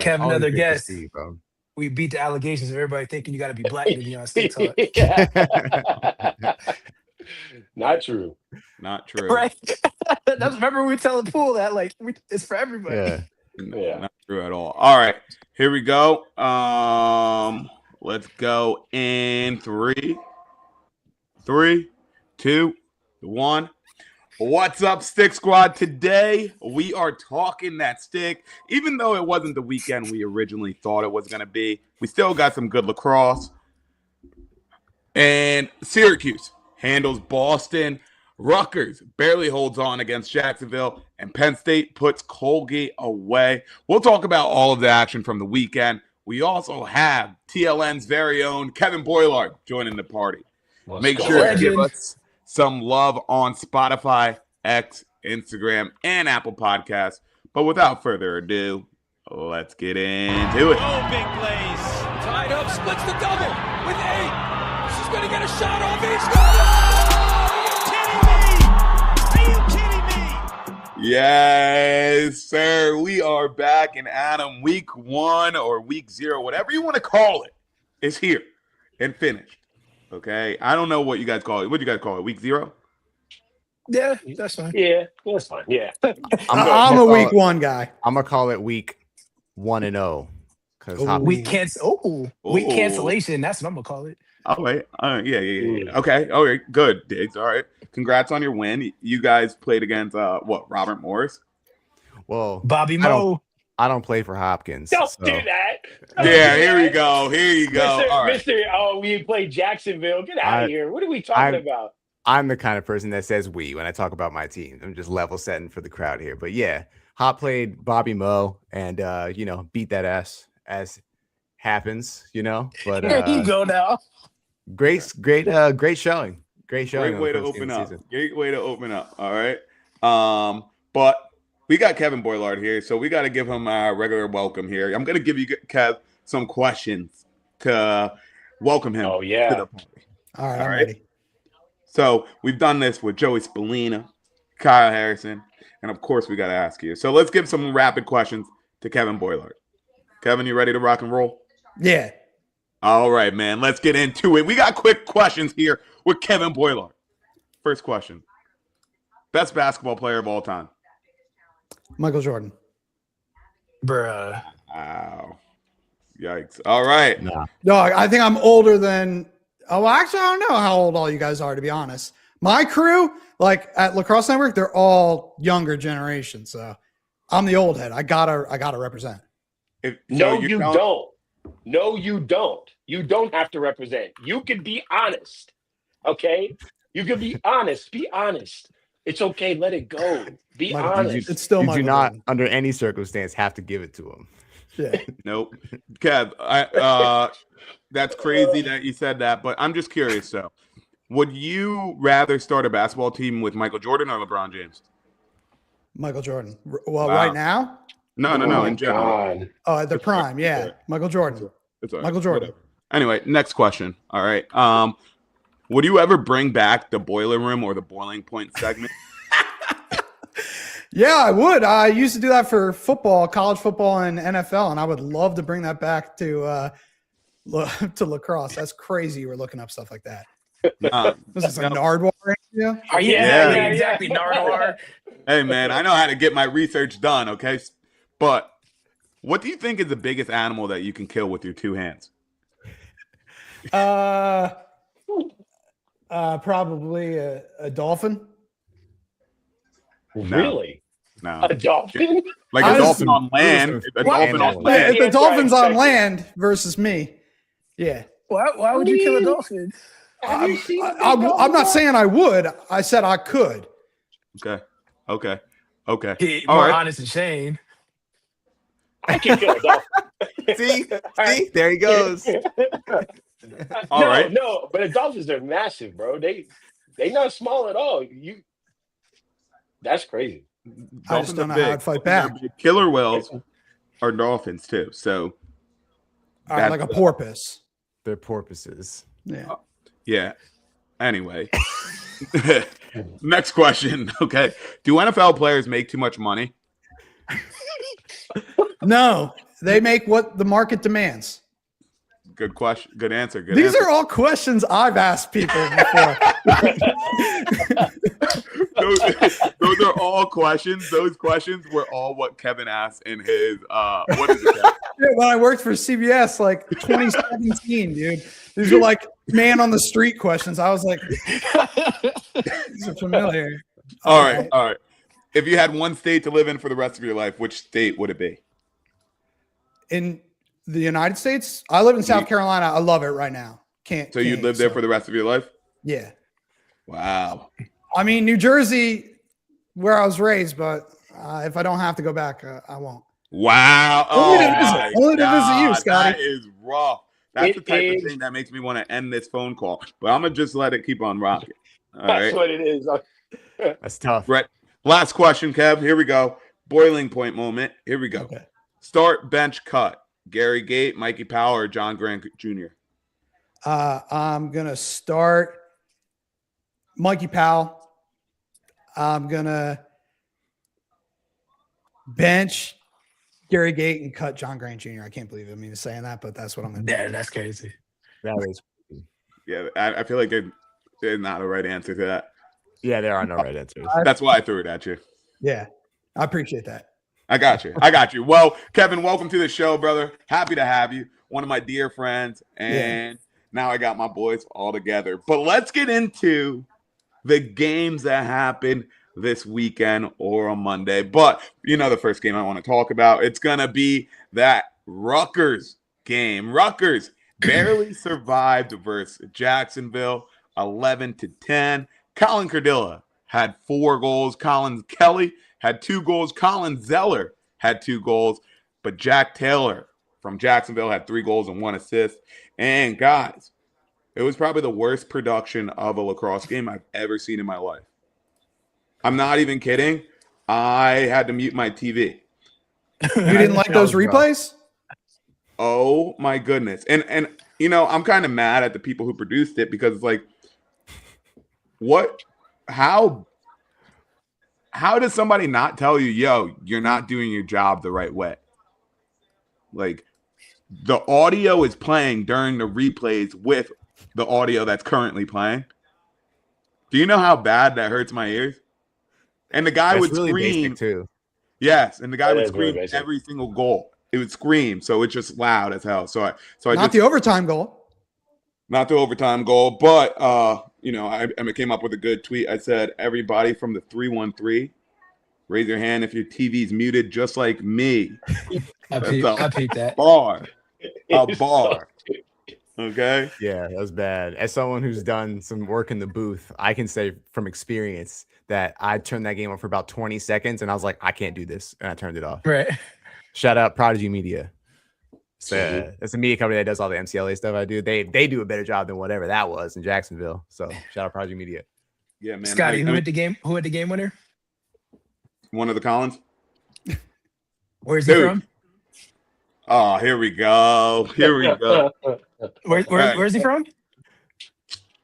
Kev, Always another great to guest. see you, bro. We beat the allegations of everybody thinking you got to be black to be on Stick Talk. Not true. Not true. Right? Remember we were telling Pool that it's for everybody. Yeah. Yeah. Not true at all. All right, here we go. Let's go in 3, 2, 1. What's up, Stick Squad? Today we are talking that stick. Even though it wasn't the weekend we originally thought it was going to be, we still got some good lacrosse. And Syracuse handles Boston. Rutgers barely holds on against Jacksonville. And Penn State puts Colgate away. We'll talk about all of the action from the weekend. We also have TLN's very own Kevin Boilard joining the party. Make sure to give us some love on Spotify, X, Instagram, and Apple Podcasts. But without further ado, let's get into it. Oh, big plays. Tied up, splits the double with 8. She's going to get a shot off. He's Are you kidding me? Yes, sir. We are back in Adam. Week 1 or week 0, whatever you want to call it, is here and finished. Okay, I don't know what you guys call it. What do you guys call it? Week 0? Yeah, that's fine. Yeah, that's fine. Yeah. I'm a week 1 guy. I'm gonna call it week 1 and 0 because Week cancellation. That's what I'm gonna call it. All right. Yeah. Okay. All right. Good, Diggs. All right. Congrats on your win. You guys played against Robert Morris? Well, Bobby Moe. I don't play for Hopkins. Don't so. do that. Yeah, here we go. Here you go. Mr. All right. We played Jacksonville. Get out of here. What are we talking about? I'm the kind of person that says we when I talk about my team. I'm just level setting for the crowd here. But yeah, Hop played Bobby Moe and beat that ass as happens, But There you go now. Great showing. Great showing. Great way to open up. Great way to open up. All right. But we got Kevin Boilard here, so we got to give him a regular welcome here. I'm going to give you, Kev, some questions to welcome him. Oh, yeah. To the party. All right, I'm ready. So we've done this with Joey Spallina, Kyle Harrison, and of course we got to ask you. So let's give some rapid questions to Kevin Boilard. Kevin, you ready to rock and roll? Yeah. All right, man. Let's get into it. We got quick questions here with Kevin Boilard. First question. Best basketball player of all time? Michael Jordan. Bruh. Wow. Yikes. All right. No, I think I'm older than – actually, I don't know how old all you guys are, to be honest. My crew, like at Lacrosse Network, they're all younger generation. So I'm the old head. I gotta represent. No, you don't. No, you don't. You don't have to represent. You can be honest. Okay? You can be honest. Be honest. It's okay. Let it go. Be honest. It's still you do not, under any circumstance, have to give it to him. Yeah. Nope. Kev, that's crazy that you said that, but I'm just curious, though. Would you rather start a basketball team with Michael Jordan or LeBron James? Michael Jordan. Well, Wow. Right now? No, in general. God. Oh, at the prime, yeah. Michael Jordan. It's all right. Michael Jordan. Whatever. Anyway, next question. All right. Would you ever bring back the boiler room or the boiling point segment? Yeah, I would. I used to do that for football, college football, and NFL, and I would love to bring that back to lacrosse. That's crazy. We're looking up stuff like that. Was this a Nardwuar? Yeah. Yeah, exactly. Nardwuar. Hey, man, I know how to get my research done, okay? But what do you think is the biggest animal that you can kill with your 2 hands? Probably a dolphin. Really? No. A dolphin? Like a dolphin on land. A dolphin on land. If the dolphin's on land versus me, yeah. Why would you kill a dolphin? I'm not saying I would. I said I could. Okay. More honest than Shane. I can kill a dolphin. See, there he goes. All right. No, but the dolphins are massive, bro. They not small at all. That's crazy. I just don't know how I'd fight back. Killer whales are dolphins too. So like a porpoise. They're porpoises. Yeah. Yeah. Anyway. Next question. Okay. Do NFL players make too much money? No. They make what the market demands. Good question. Good answer. Good These answer. are all questions I've asked people before. those are all questions. Those questions were all what Kevin asked in his what is it, Kevin? Yeah, when I worked for CBS, like 2017, dude. These are like man on the street questions. I was like, these are familiar. All right. If you had one state to live in for the rest of your life, which state would it be? In the United States, I live in South Carolina. I love it right now. So you'd live there for the rest of your life? Yeah. Wow. I mean, New Jersey, where I was raised, but if I don't have to go back, I won't. Wow. Only to visit you, Scotty. That is rough. That's the type of thing that makes me want to end this phone call. But I'm going to just let it keep on rocking. All That's right. what it is. That's tough. Right. Last question, Kev. Here we go. Boiling point moment. Here we go. Okay. Start, bench, cut. Gary Gate, Mikey Powell, or John Grant Jr.? I'm going to start Mikey Powell. I'm going to bench Gary Gate and cut John Grant Jr. I can't believe it. I mean, saying that, but that's what I'm going to do. Yeah, that's crazy. That is. Yeah, I feel like there's not a right answer to that. Yeah, there are no right answers. That's why I threw it at you. Yeah, I appreciate that. I got you. Well, Kevin, welcome to the show, brother. Happy to have you. One of my dear friends. And now I got my boys all together. But let's get into the games that happened this weekend or on Monday. But the first game I want to talk about, it's going to be that Rutgers game. Rutgers barely survived versus Jacksonville, 11-10. Colin Cardilla had 4 goals. Colin Kelly had 2 goals. Colin Zeller had 2 goals. But Jack Taylor from Jacksonville had 3 goals and 1 assist. And guys, it was probably the worst production of a lacrosse game I've ever seen in my life. I'm not even kidding. I had to mute my TV. You didn't like those replays? Oh my goodness. And I'm kind of mad at the people who produced it because it's like, how does somebody not tell you, yo, you're not doing your job the right way? Like, the audio is playing during the replays with the audio that's currently playing. Do you know how bad that hurts my ears? And the guy would really scream too. Yes, and the guy would is really scream basic. every single goal. It would scream, so it's just loud as hell. So I Not the overtime goal. not the overtime goal, but I came up with a good tweet. I said, everybody from the 313, raise your hand if your TV's muted, just like me. I peeped that. Bar, a bar. Okay. Yeah, that was bad. As someone who's done some work in the booth, I can say from experience that I turned that game on for about 20 seconds and I was like, I can't do this. And I turned it off. Right. Shout out Prodigy Media. It's a media company that does all the MCLA stuff I do. They do a better job than whatever that was in Jacksonville. So shout out Prodigy Media. Yeah, man. Scotty, who had the game winner? One of the Collins. Where's he Dude. from? Oh, here we go. Where's he from?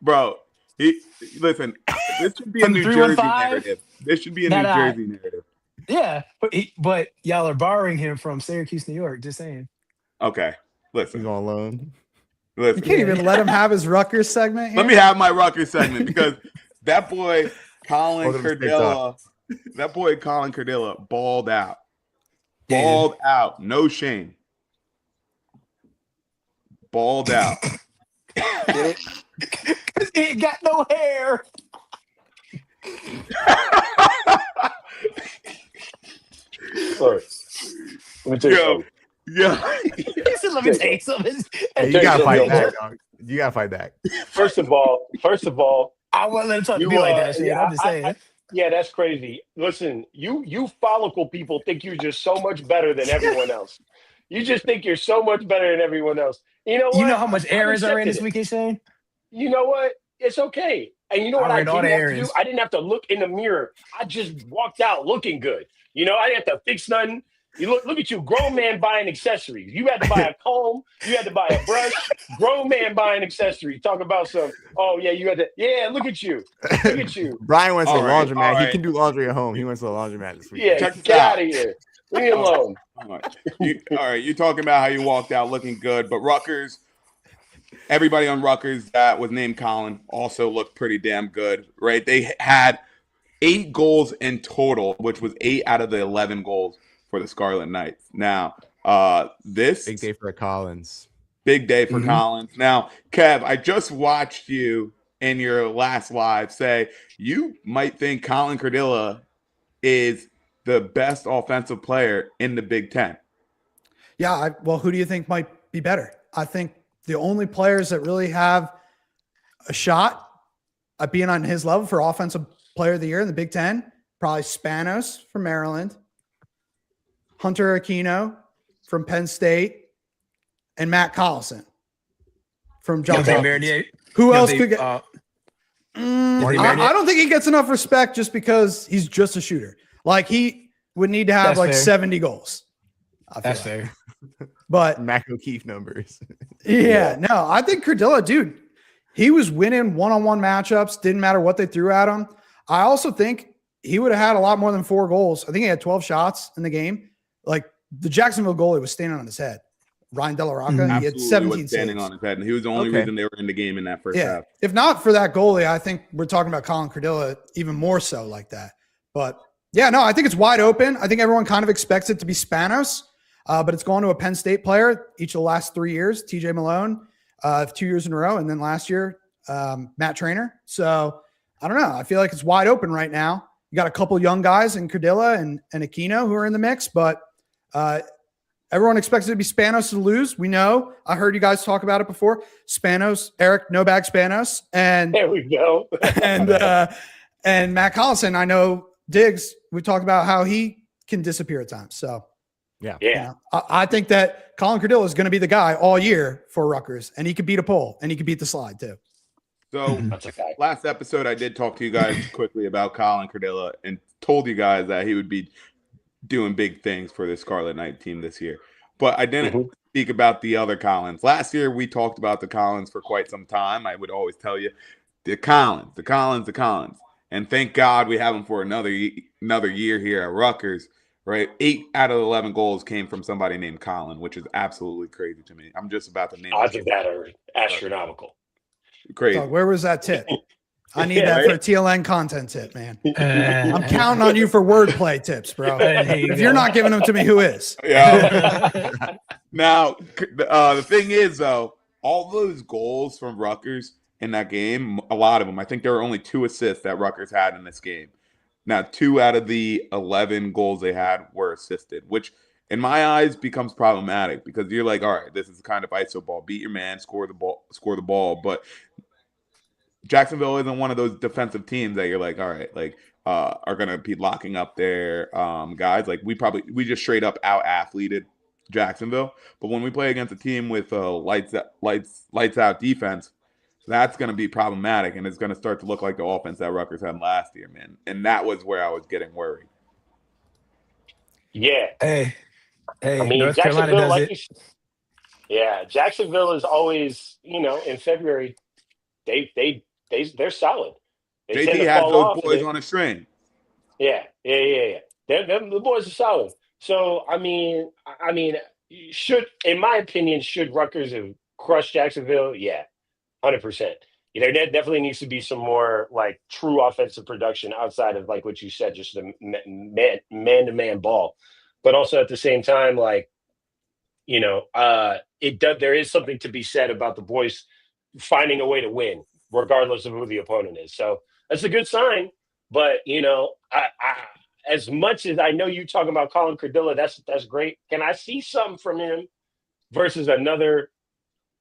Bro, listen, this should be a From New 315? Jersey narrative. This should be a New Jersey narrative. Yeah, but y'all are borrowing him from Syracuse, New York. Just saying. Okay, He's listen. on loan. You Listen. can't even let him have his Rutgers segment here. Let me have my Rutgers segment because that boy Colin Welcome to Cardilla balled out. Dude. Balled out. No shame. Balled out. Cause he ain't got no hair. Sorry. Let me tell you Yo, something. yeah. He said, "Let me tell you something." Hey, you gotta fight Yo, back, dog. You gotta fight back. First of all, I won't let him talk to You, me like that. Shit. yeah, I'm just saying. yeah, that's crazy. Listen, you follicle people think you're just so much better than everyone else. You just think you're so much better than everyone else. You know what? You know how much I've errands I ran this accepted week, Shane? You know what? It's okay. And you know what I I ran all didn't the have to do? errands. I didn't have to look in the mirror. I just walked out looking good. I didn't have to fix nothing. You look at you, grown man buying accessories. You had to buy a comb. You had to buy a brush. Grown man buying accessories. Talk about some. Oh yeah, you had to. Yeah, look at you. Look at you. Brian went to the All right, laundromat. all He right. can do laundry at home. He went to the laundromat this week. Yeah, Check this get out. out of here. Leave me alone. All right. You're talking about how you walked out looking good, but Rutgers, everybody on Rutgers that was named Colin also looked pretty damn good, right? They had 8 goals in total, which was 8 out of the 11 goals for the Scarlet Knights. Now, this Big day for Collins. big day for Collins. Now, Kev, I just watched you in your last live say you might think Colin Cardilla is the best offensive player in the Big Ten. Yeah, well, who do you think might be better? I think the only players that really have a shot at being on his level for offensive player of the year in the Big Ten, probably Spanos from Maryland, Hunter Aquino from Penn State, and Matt Collison from Johns Hopkins. Who else could get? I don't think he gets enough respect just because he's just a shooter. Like, he would need to have That's like fair. 70 goals. That's fair. But Mac O'Keefe numbers. no, I think Cardilla, dude, he was winning one-on-one matchups. Didn't matter what they threw at him. I also think he would have had a lot more than 4 goals. I think he had 12 shots in the game. Like, the Jacksonville goalie was standing on his head. Ryan De La Rocca, he had 17 was standing saves. on his head, and he was the only reason they were in the game in that first half. If not for that goalie, I think we're talking about Colin Cardilla even more so like that. But yeah, no, I think it's wide open. I think everyone kind of expects it to be Spanos, but it's going to a Penn State player each of the last 3 years, TJ Malone, 2 years in a row, and then last year, Matt Trainer. So I don't know. I feel like it's wide open right now. You got a couple young guys in Cardilla and Aquino who are in the mix, but everyone expects it to be Spanos to lose. We know. I heard you guys talk about it before. Spanos, Eric No Bag Spanos, and There we go. and Matt Collison. I know Diggs. We talked about how he can disappear at times. So Yeah. you know, I think that Colin Cardilla is going to be the guy all year for Rutgers, and he could beat a pole and he could beat the slide too. So That's a fact. last episode, I did talk to you guys quickly about Colin Cardilla and told you guys that he would be doing big things for the Scarlet Knight team this year. But I didn't speak about the other Collins. Last year, we talked about the Collins for quite some time. I would always tell you, the Collins. And thank God we have him for another year here at Rutgers, right? 8 out of 11 goals came from somebody named Colin, which is absolutely crazy to me. I'm just about to name Odds of that are astronomical. crazy. So where was that tip? I need that for a TLN content tip, man. I'm counting on you for wordplay tips, bro. If you're not giving them to me, who is? Yeah. Now, the thing is, though, all those goals from Rutgers in that game, a lot of them, I think there were only 2 assists that Rutgers had in this game. Now, 2 out of the 11 goals they had were assisted, which in my eyes becomes problematic because you're like, all right, this is kind of iso ball. Beat your man, score the ball. But Jacksonville isn't one of those defensive teams that you're like, all right, like are going to be locking up their guys. Like we just straight up out athleted Jacksonville. But when we play against a team with lights out defense, that's going to be problematic, and it's going to start to look like the offense that Rutgers had last year, man. And that was where I was getting worried. Yeah. Hey, I mean, North Carolina Jacksonville, does it. Yeah, Jacksonville is always, in February, they're solid. They tend JT to had fall those off, boys on a string. Yeah. The boys are solid. So I mean, in my opinion, should Rutgers have crushed Jacksonville? Yeah, 100%. There definitely needs to be some more like true offensive production outside of like what you said, just the man-to-man ball. But also at the same time, like, there is something to be said about the boys finding a way to win, regardless of who the opponent is. So that's a good sign. But as much as I know you talking about Colin Cardilla, that's great. Can I see something from him versus another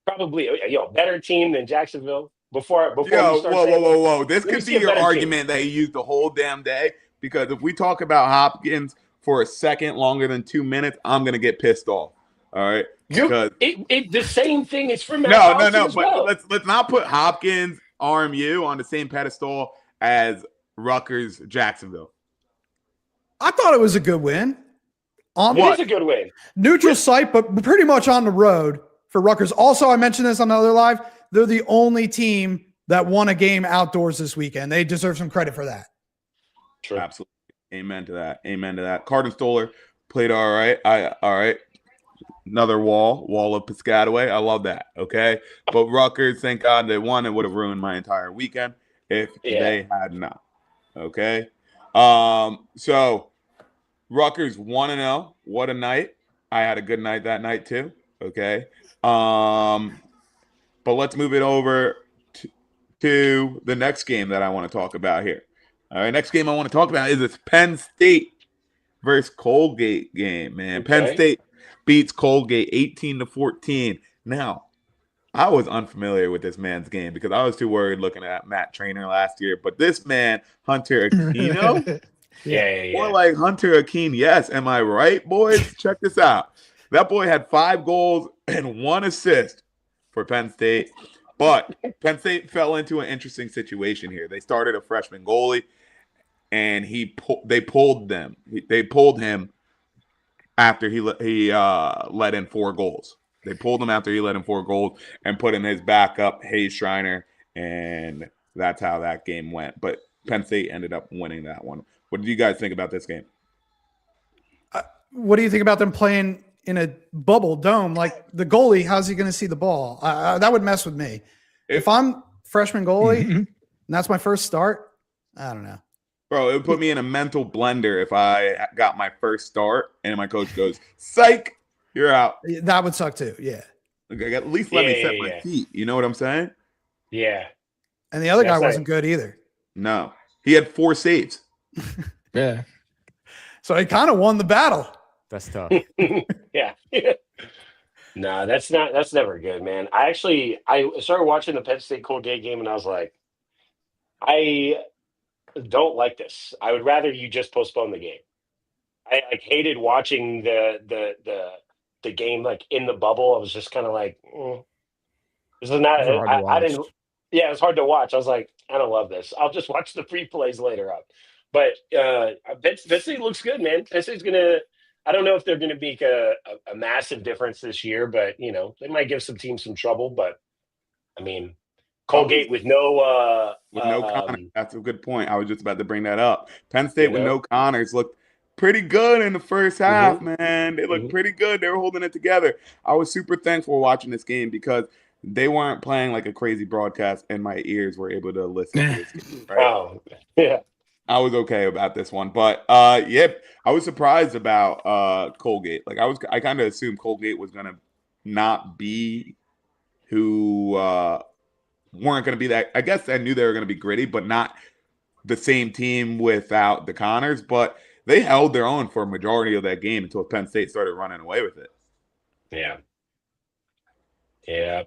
probably better team than Jacksonville? Before we start saying, whoa. This could be your argument that he used the whole damn day, because if we talk about Hopkins for a second longer than 2 minutes, I'm gonna get pissed off. All right. The same thing is for Matt. No. But let's not put Hopkins RMU on the same pedestal as Rutgers Jacksonville. I thought it was a good win. It is a good win. Neutral site, but pretty much on the road for Rutgers. Also, I mentioned this on the other live. They're the only team that won a game outdoors this weekend. They deserve some credit for that. True. Absolutely. Amen to that. Carden Stoller played all right. All right. Another wall of Piscataway. I love that. Okay. But Rutgers, thank God they won. It would have ruined my entire weekend if they had not. Okay. So Rutgers 1-0. What a night. I had a good night that night too. Okay. But let's move it over to the next game that I want to talk about here. All right. Next game I want to talk about is this Penn State versus Colgate game, man. Okay. Penn State beats Colgate 18-14. Now, I was unfamiliar with this man's game because I was too worried looking at Matt Trainer last year. But this man, Hunter Aquino, more like Hunter Aquino. Yes, am I right, boys? Check this out. That boy had 5 goals and 1 assist for Penn State. But Penn State fell into an interesting situation here. They started a freshman goalie, and they pulled him after he let in 4 goals. They pulled him after he let in 4 goals and put in his backup, Hayes Schreiner, and that's how that game went. But Penn State ended up winning that one. What did you guys think about this game? What do you think about them playing in a bubble dome? Like the goalie, how's he going to see the ball? That would mess with me. If I'm freshman goalie and that's my first start, I don't know. Bro, it would put me in a mental blender if I got my first start and my coach goes, psych, you're out. That would suck too. Yeah. Like, at least let me set my feet. You know what I'm saying? Yeah. And the other guy wasn't good either. No. He had 4 saves. Yeah. So he kind of won the battle. That's tough. Yeah. No, that's never good, man. I started watching the Penn State Colgate game and I was like, I don't like this. I would rather you just postpone the game. I hated watching the game like in the bubble. I was just kind of like, this is not. I didn't. Yeah, it was hard to watch. I was like, I don't love this. I'll just watch the free plays later up. But Penn State looks good, man. Penn State's gonna. I don't know if they're gonna make a massive difference this year, but they might give some teams some trouble. But I mean, Colgate with no Connors. That's a good point. I was just about to bring that up. Penn State with no Connors looked pretty good in the first half, man. They looked pretty good. They were holding it together. I was super thankful watching this game because they weren't playing like a crazy broadcast and my ears were able to listen to this game. Right? Oh, yeah. I was okay about this one. But I was surprised about Colgate. Like I kind of assumed Colgate was gonna not be who weren't going to be that. I guess I knew they were going to be gritty, but not the same team without the Connors. But they held their own for a majority of that game until Penn State started running away with it. Yeah,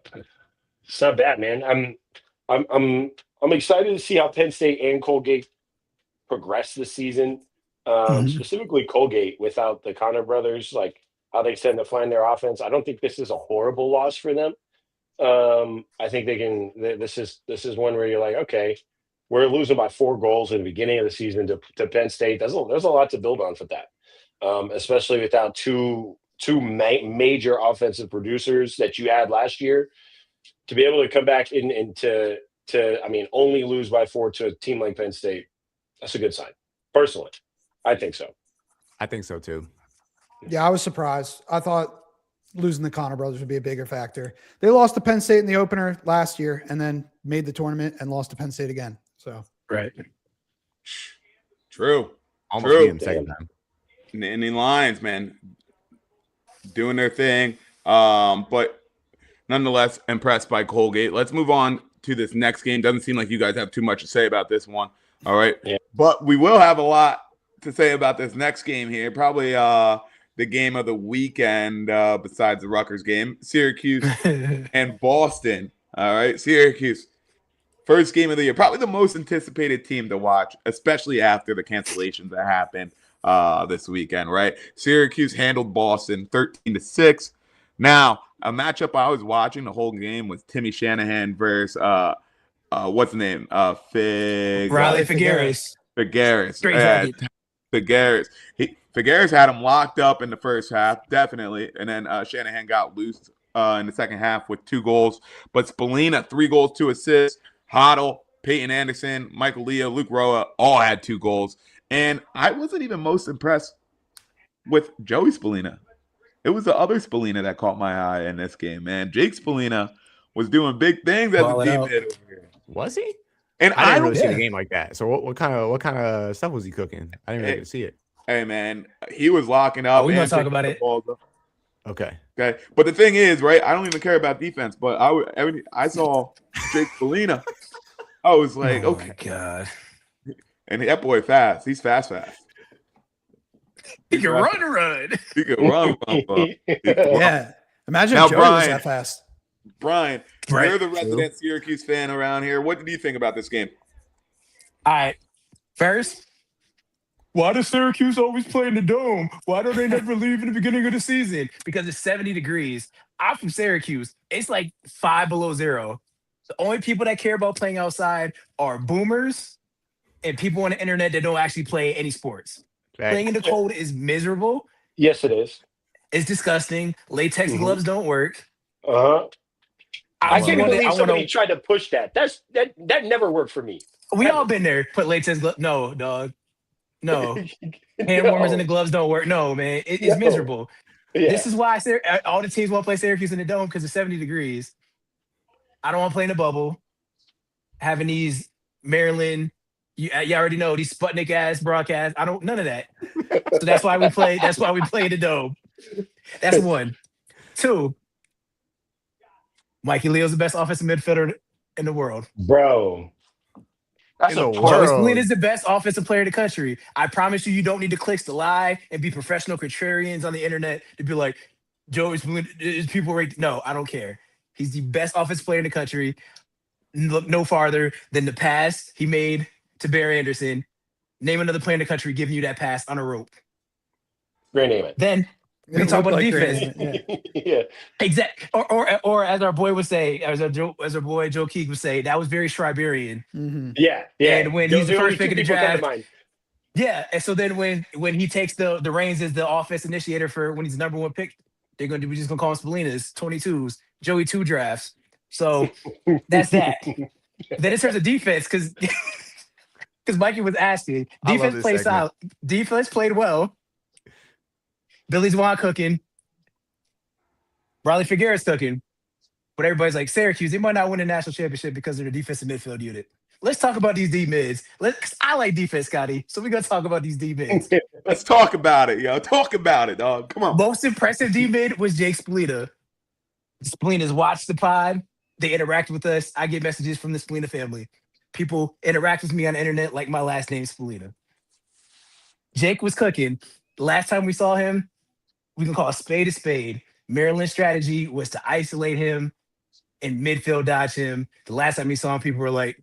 it's not bad, man. I'm excited to see how Penn State and Colgate progress this season. Specifically Colgate without the Connor brothers, like how they tend to find their offense. I don't think this is a horrible loss for them. I think they can. This is one where you're like, okay, we're losing by 4 goals in the beginning of the season to Penn State. There's a lot to build on for that, especially without two major offensive producers that you had last year. To be able to come back and to only lose by 4 to a team like Penn State, that's a good sign. Personally, I think so. I think so too. Yeah, I was surprised. I thought losing the Connor brothers would be a bigger factor. They lost to Penn State in the opener last year and then made the tournament and lost to Penn State again. So right. True. Almost beat them second time. Nittany Lions, man, doing their thing. But nonetheless, impressed by Colgate. Let's move on to this next game. Doesn't seem like you guys have too much to say about this one. All right. Yeah. But we will have a lot to say about this next game here. Probably the game of the weekend besides the Rutgers game. Syracuse and Boston. All right. Syracuse. First game of the year. Probably the most anticipated team to watch, especially after the cancellations that happened this weekend, right? Syracuse handled Boston 13-6. Now, a matchup I was watching the whole game was Timmy Shanahan versus what's the name? Riley Figueres. Figueres. Figueres had him locked up in the first half, definitely. And then Shanahan got loose in the second half with 2 goals. But Spallina, 3 goals, 2 assists. Hoddle, Peyton Anderson, Michael Leo, Luke Roa all had 2 goals. And I wasn't even most impressed with Joey Spallina. It was the other Spallina that caught my eye in this game, man. Jake Spallina was doing big things as a Balling out. D-mid over here. Was he? And I didn't don't really see the yeah. game like that. So what kind of stuff was he cooking? I didn't really get to see it. Hey, man, he was locking up. Oh, we gonna and talk taking about the it. balls up. Okay. Okay, but the thing is, right? I don't even care about defense, but I saw Jake Spallina. I was like, Oh okay, my God. and that boy fast. He's fast. He can run. He can run. Yeah. Imagine Now, if Joey was Brian. that fast. Brian, Right. you're the resident Syracuse fan around here. What did you think about this game? All right. First, why does Syracuse always play in the dome? Why don't they never leave in the beginning of the season? Because it's 70 degrees. I'm from Syracuse. It's like 5 below zero. The only people that care about playing outside are boomers and people on the internet that don't actually play any sports. Playing in the cold is miserable. Yes, it is. It's disgusting. Latex gloves don't work. I can't wanna- believe I somebody wanna- tried to push that. That never worked for me. We all been there. Put latex gloves. No, dog. No. Hand warmers and the gloves don't work. No, man. It's No. miserable. Yeah. This is why all the teams want to play Syracuse in the dome because it's 70 degrees. I don't want to play in the bubble. Having these Maryland, you already know these Sputnik ass broadcasts. I don't none of that. So that's why we play. That's why we play in the dome. That's one. Two. Mikey Leo's the best offensive midfielder in the world. Bro. That's In a the pro. world. Joey Spallina is the best offensive player in the country. I promise you, you don't need the clicks to lie and be professional contrarians on the internet to be like, Joey Spallina is people right. No, I don't care. He's the best offensive player in the country. Look no farther than the pass he made to Barry Anderson. Name another player in the country giving you that pass on a rope. Great name it. Then we can talk about defense. Yeah. Exactly. Or as our boy would say, as our boy Joe Keegan would say, that was very Striberian. Mhm. Yeah. And when he's the only first pick two of the people come to draft, mind. yeah. And so then when he takes the reins as the offense initiator for when he's the number one pick, we're just gonna call him Spallina's 22s, Joey 2 drafts. So that's that. Then in terms of defense, because Mikey was asking, I love defense this played segment. solid. Defense played well. Billy's Juan cooking. Riley Figueroa's cooking. But everybody's like, Syracuse, they might not win a national championship because of their defensive midfield unit. Let's talk about these D mids. I like defense, Scotty. So we're gonna talk about these D mids. Let's talk about it, yo. Talk about it, dog. Come on. Most impressive D mid was Jake Spallina. Spallina's watched the pod. They interact with us. I get messages from the Spallina family. People interact with me on the internet like my last name's Spallina. Jake was cooking. The last time we saw him, we can call a spade a spade. Maryland's strategy was to isolate him and midfield dodge him. The last time we saw him, people were like,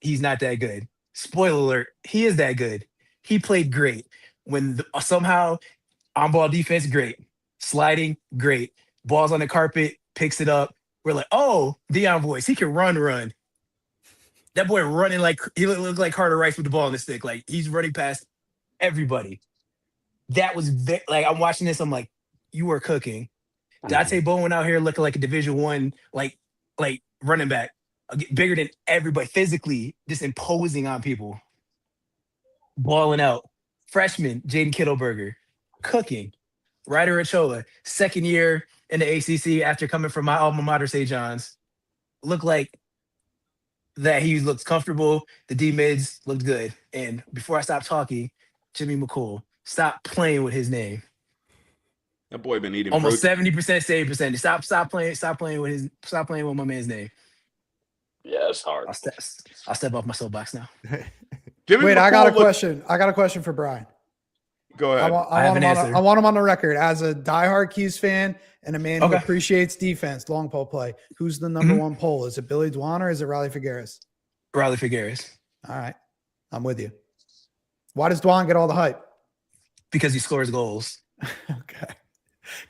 he's not that good. Spoiler alert, he is that good. He played great. When somehow on-ball defense, great. Sliding, great. Balls on the carpet, picks it up. We're like, oh, Deion voice, he can run. That boy running like, he looked like Carter Rice with the ball on the stick. Like, he's running past everybody. That was, like, I'm watching this, I'm like, you are cooking. Dante Bowen out here looking like a Division I, like running back, bigger than everybody, physically, just imposing on people. Balling out. Freshman, Jaden Kittleberger, cooking. Ryder Ochoa, second year in the ACC after coming from my alma mater, St. John's. Looked like that he looks comfortable. The D-mids looked good. And before I stop talking, Jimmy McCool, stop playing with his name. That boy been eating Almost protein. 70% save percentage. Stop playing with my man's name. Yeah, it's hard. I'll step off my soapbox now. Jimmy Wait, I got a McCool looked- question. I got a question for Brian. Go ahead. I have an answer. I want him on the record as a diehard Keys fan and a man who Okay. appreciates defense, long pole play. Who's the number one pole? Is it Billy Dwan or is it Riley Figueroa? Riley Figueroa. All right, I'm with you. Why does Dwan get all the hype? Because he scores goals. Okay.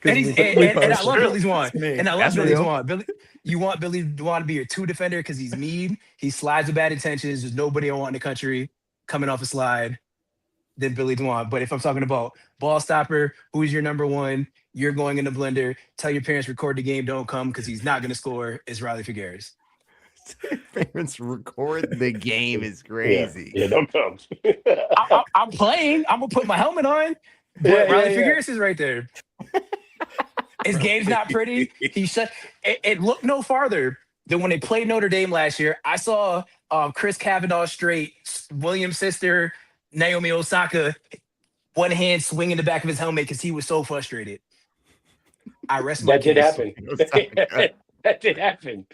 And, and I love Billy Dwan. It's me. And I love That's Billy real. Dwan. You want Billy Dwan to be your 2 defender because he's mean. He slides with bad intentions. There's nobody I want in the country coming off a slide than Billy Dwan. But if I'm talking about ball stopper, who's your number 1? You're going in the blender. Tell your parents record the game. Don't come because he's not going to score. Is Riley Figueroa. Parents record the game is crazy. Yeah, don't come. I'm playing. I'm gonna put my helmet on. Riley Figueres is right there. His game's not pretty. It looked no farther than when they played Notre Dame last year. I saw Chris Kavanaugh straight, Williams' sister, Naomi Osaka, one hand swinging the back of his helmet because he was so frustrated. I rest my That did case. happen. That did happen.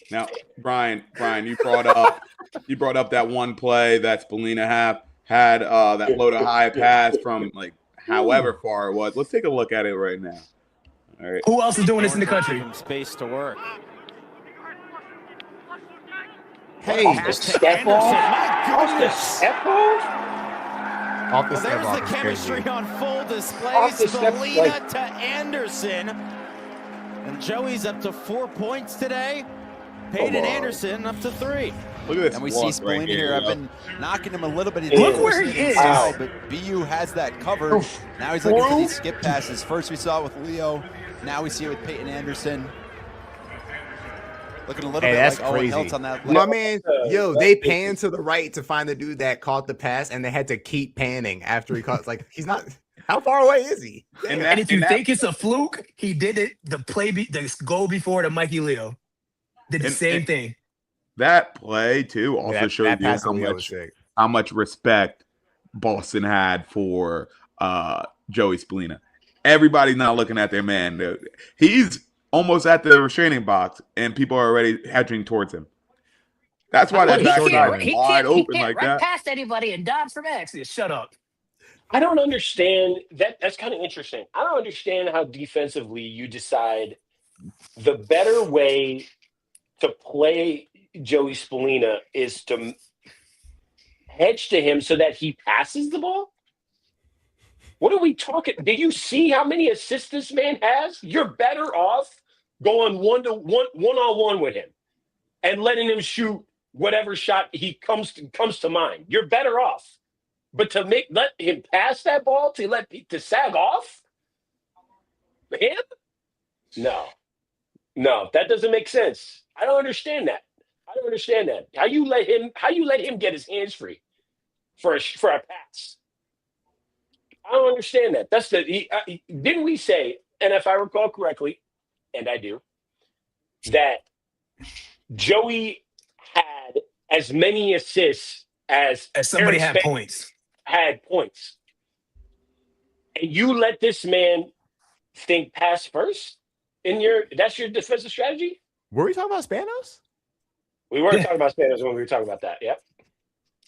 Now, Brian, you brought up that one play that Spallina had that low to high pass from like however far it was. Let's take a look at it right now. All right. Who else is doing this in the country? Space to work. Hey, off the step ball? Off the step ball? Off the Well, step there's off the is chemistry crazy. on full display. Off the step, Spallina to Anderson. And Joey's up to 4 points today. Peyton Anderson up to 3. Look at this. And we see walk Spallina right here. I've yo. been knocking him a little bit. Look where he is. Wow. But BU has that covered. Now he's looking for these skip passes. First we saw it with Leo. Now we see it with Peyton Anderson. Looking a little Hey, bit that's like Owen crazy. Hiltz on that. My man, they pan to the right to find the dude that caught the pass, and they had to keep panning after he caught. Like, he's not. How far away is he? And if you think it's a fluke, he did it. The goal before to Mikey Leo did the same thing. That play too also showed you pass to Leo was sick. how much respect Boston had for Joey Spallina. Everybody's not looking at their man. He's almost at the restraining box, and people are already hedging towards him. That's why that backside is wide open like that. Past anybody and dodge from X. Shut up. I don't understand that. That's kind of interesting. I don't understand how defensively you decide the better way to play Joey Spallina is to hedge to him so that he passes the ball. What are we talking? Do you see how many assists this man has? You're better off going one-on-one with him and letting him shoot whatever shot he comes to mind. You're better off. But to let him pass that ball to sag off him? No, that doesn't make sense. I don't understand that. How you let him get his hands free for a pass? I don't understand that. Didn't we say, and if I recall correctly, and I do, that Joey had as many assists as somebody had points. Had points. And you let this man think pass first that's your defensive strategy? Were we talking about Spanos? We weren't talking about Spanos when we were talking about that. Yep.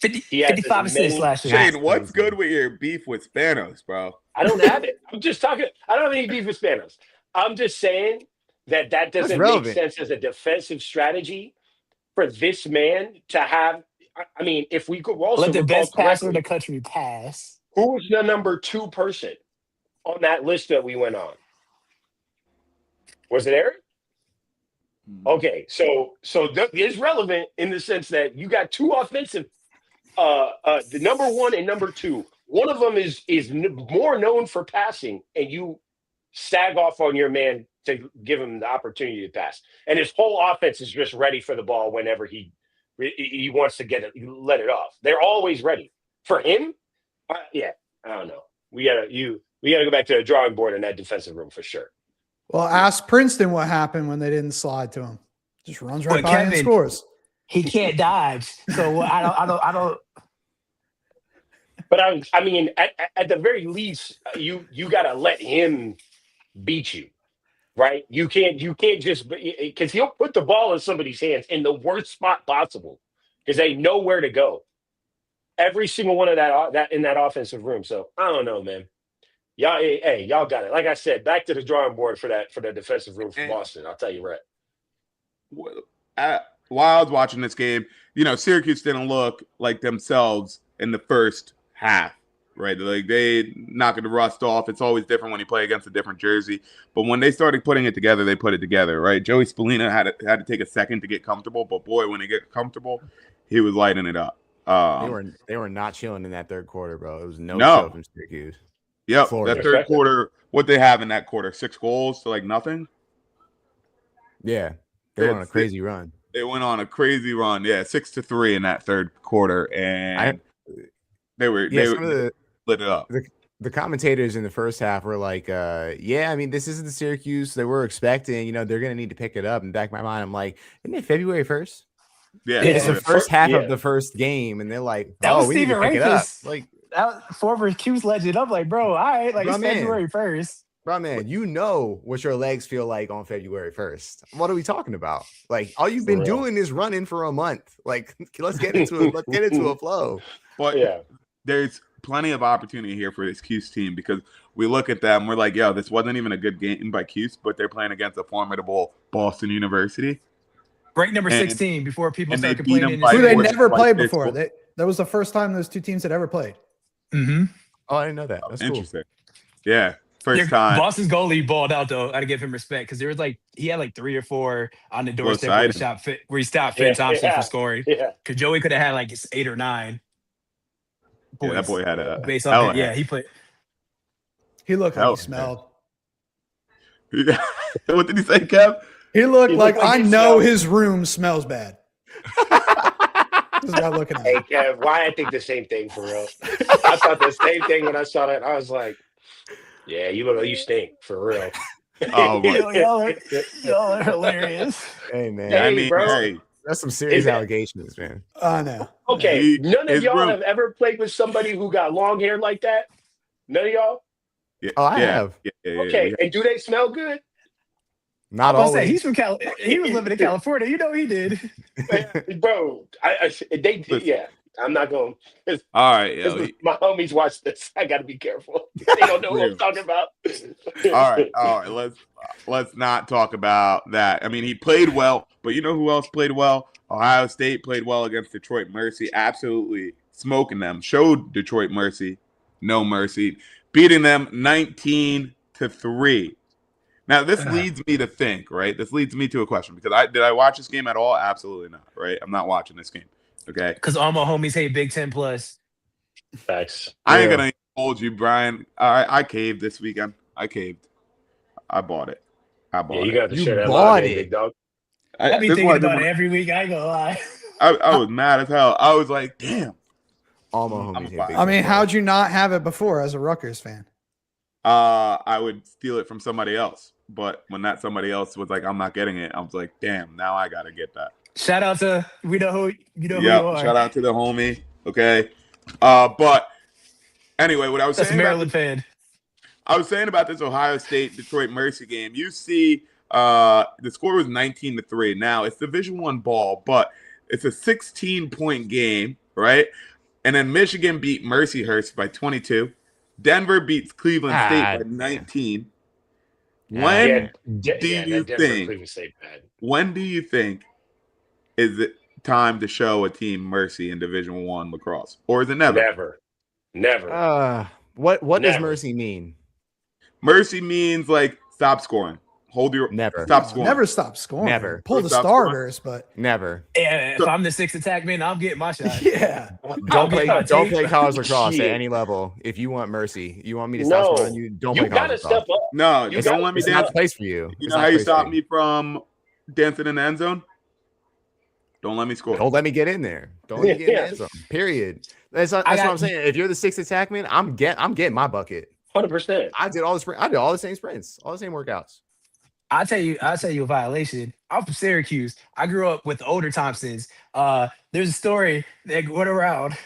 55 assists last year. Shane, what's good with your beef with Spanos, bro? I don't have it. I'm just talking. I don't have any beef with Spanos. I'm just saying that doesn't make sense as a defensive strategy for this man to have. I mean, if we could also let the best passer in the country pass. Who was the number 2 person on that list that we went on? Was it Eric? Okay, so it's relevant in the sense that you got 2 offensive, the number 1 and number 2. One of them is more known for passing, and you sag off on your man to give him the opportunity to pass, and his whole offense is just ready for the ball whenever he wants to get it, let it off. They're always ready for him. I don't know. We gotta go back to the drawing board in that defensive room for sure. Well, ask Princeton what happened when they didn't slide to him. Just runs right by Kevin, and scores. He can't dodge, so I don't. But I mean, at the very least, you gotta let him beat you, right? You can't just because he'll put the ball in somebody's hands in the worst spot possible because they know where to go. Every single one of that in that offensive room. So I don't know, man. Y'all got it. Like I said, back to the drawing board for the defensive room for Boston. I'll tell you right. While I was watching this game, Syracuse didn't look like themselves in the first half, right? Like they knocking the rust off. It's always different when you play against a different jersey. But when they started putting it together, they put it together, right? Joey Spallina had to take a second to get comfortable, but boy, when he get comfortable, he was lighting it up. They were not chilling in that third quarter, bro. It was no show from Syracuse. Yep, Florida. that third quarter, what they have in that quarter, 6 goals to like nothing. Yeah, they went on a crazy run. They went on a crazy run. Yeah, 6-3 in that third quarter, and they lit it up. The commentators in the first half were like, yeah, I mean, this isn't the Syracuse that we're expecting. You know, they're going to need to pick it up. In the back of my mind, I'm like, isn't it February 1st? Yeah, It's the first half Yeah. of the first game, and they're like, That was we need to Steven pick it up. Rafis. Like, That was former Q's legend. I'm like, bro, all right, like My it's man. February 1st. bro, man, you know what your legs feel like on February 1st. What are we talking about? Like, all you've been For real. doing is running for a month. Like, let's get into it. Let's get into a flow. But Yeah. there's plenty of opportunity here for this Cuse team because we look at them, we're like, yo, this wasn't even a good game by Cuse, but they're playing against a formidable Boston University. Break number And- 16 before people and start they beat complaining. them by Who they force, never like played this. before. That was the first time those two teams had ever played. Mm-hmm. Oh, I didn't know that. That's cool. Interesting. Yeah. First time. Boston's goalie balled out though. I gotta give him respect because there was like he had like 3 or 4 on the doorstep where he stopped Finn Thompson for scoring. Yeah. Because Joey could have had like 8 or 9. Yeah, that boy had a based hell on of it. a- Yeah, he put. He looked like Hell, he smelled. What did he say, Kev? He looked He like looked like I he know smelled. his room smells bad. This guy looking at Hey, me. Kev, why I think the same thing for real? I thought the same thing when I saw that. I was like, yeah, you look like you stink for real. Oh, my. Y'all are hilarious. Hey, man. Hey, I mean, bro. hey, That's some serious Is that- allegations, man. I know. Okay, He- none of his y'all room- have ever played with somebody who got long hair like that? None of y'all? yeah, Oh, I yeah, have. Yeah, Okay, and do they smell good? Not I was saying, always. he's from he was living in California. You know he did. Bro, yeah, I'm not going to. All right, yo. My homies watch this. I got to be careful. They don't know what I'm talking about. All right. Let's not talk about that. I mean, he played well, but you know who else played well? Ohio State played well against Detroit Mercy, absolutely smoking them. Showed Detroit Mercy no mercy, beating them 19-3. Now, this leads me to think, right? This leads me to a question because did I watch this game at all? Absolutely not, right? I'm not watching this game. Okay. Because all my homies hate Big 10 plus. Facts. I ain't Yeah. gonna hold you, Brian. All right, I caved this weekend. I caved. I bought it. Yeah, you got to You share that bought live, it. big dog. I be this thinking one- about it every week. I ain't gonna lie. I was mad as hell. I was like, damn. All my I'm homies. hit fine. big I mean, time. how'd you not have it before as a Rutgers fan? I would steal it from somebody else. But when that somebody else was like, I'm not getting it, I was like, damn, now I gotta get that. Shout out to we know who who you Yeah, are. shout out to the homie. Okay. But anyway, what I was That's a saying about Maryland fan. I was saying about this Ohio State Detroit Mercy game. You see, the score was 19-3. Now it's Division I ball, but it's a 16-point game, right? And then Michigan beat Mercyhurst by 22. Denver beats Cleveland State by 19. When do you think? Cleveland State bad. When do you think is it time to show a team mercy in Division I lacrosse, or is it never? Never. What does Never. mercy mean? Mercy means like stop scoring, hold your Never. stop scoring. Never stop scoring. Never. Pull the Stop scoring. starters, but Never. Yeah, if I'm the 6th attack man, I'm getting my shot. yeah. Don't play get my tape. college lacrosse Shit. at any level. If you want mercy, you want me to stop No. scoring you. Don't You play got to college step lacrosse. up. No, You don't got- let me It's not dance. the place for you. You It's know not how the you place for stopped you. me from dancing in the end zone? Don't let me score. Don't let me get in there. Don't let me get in the end zone. Period. That's what I'm saying. If you're the 6th attack man, I'm getting my bucket. 100%. I did all the same sprints, all the same workouts. I'll tell you a violation. I'm from Syracuse. I grew up with the older Thompsons. There's a story that went around.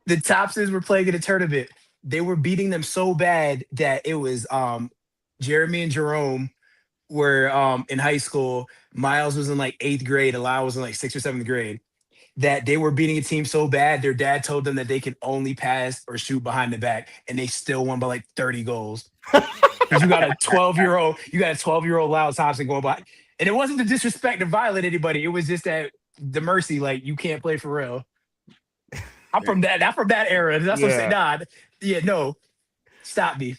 The Thompsons were playing in a tournament. They were beating them so bad that it was Jeremy and Jerome were in high school. Miles was in like 8th grade. Eli was in like 6th or 7th grade. That they were beating a team so bad, their dad told them that they could only pass or shoot behind the back, and they still won by like 30 goals. 'Cause you got a 12-year-old Lyle Thompson going by. And it wasn't to disrespect or violate anybody. It was just that the mercy, like, you can't play for real. I'm from that, not from that era. That's what I'm saying. Nah, yeah, no. Stop me.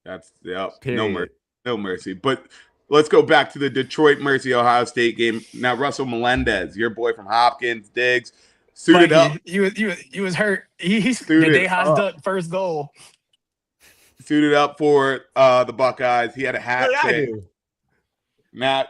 That's no Period. mercy, no mercy. But let's go back to the Detroit Mercy Ohio State game. Now, Russell Melendez, your boy from Hopkins, Diggs, suited up, He was hurt. He's the Suited Dejas up. Duck first goal. for the Buckeyes. He had a hat What did I trick. do? Now,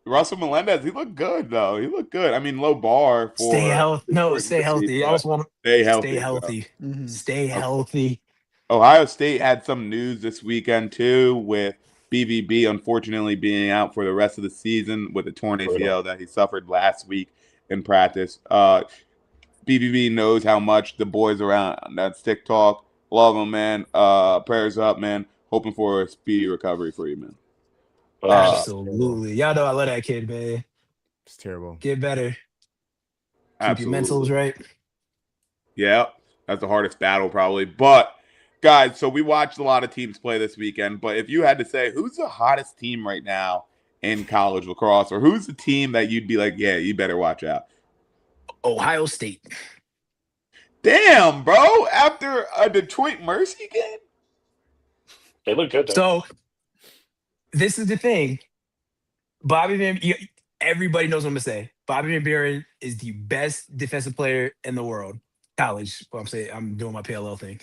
Russell Melendez, he looked good though. He looked good. I mean, low bar for Stay healthy. No, stay healthy. I just want to Stay healthy. stay healthy. Mhm. Stay healthy. Ohio State had some news this weekend too, with BVB unfortunately being out for the rest of the season with a torn ACL that he suffered last week in practice. BVB knows how much the boys around that's TikTok love him, man. Prayers up, man. Hoping for a speedy recovery for you, man. Absolutely. Y'all know I love that kid, man. It's terrible. Get better. Keep Absolutely. your mentals right. Yeah, that's the hardest battle probably. But guys, so we watched a lot of teams play this weekend. But if you had to say who's the hottest team right now in college lacrosse, or who's the team that you'd be like, yeah, you better watch out? Ohio State. Damn, bro! After a Detroit Mercy game, They look good, though. So this is the thing. Everybody knows what I'm gonna say. Bobby Van Buren is the best defensive player in the world. College. Well, I'm doing my PLL thing.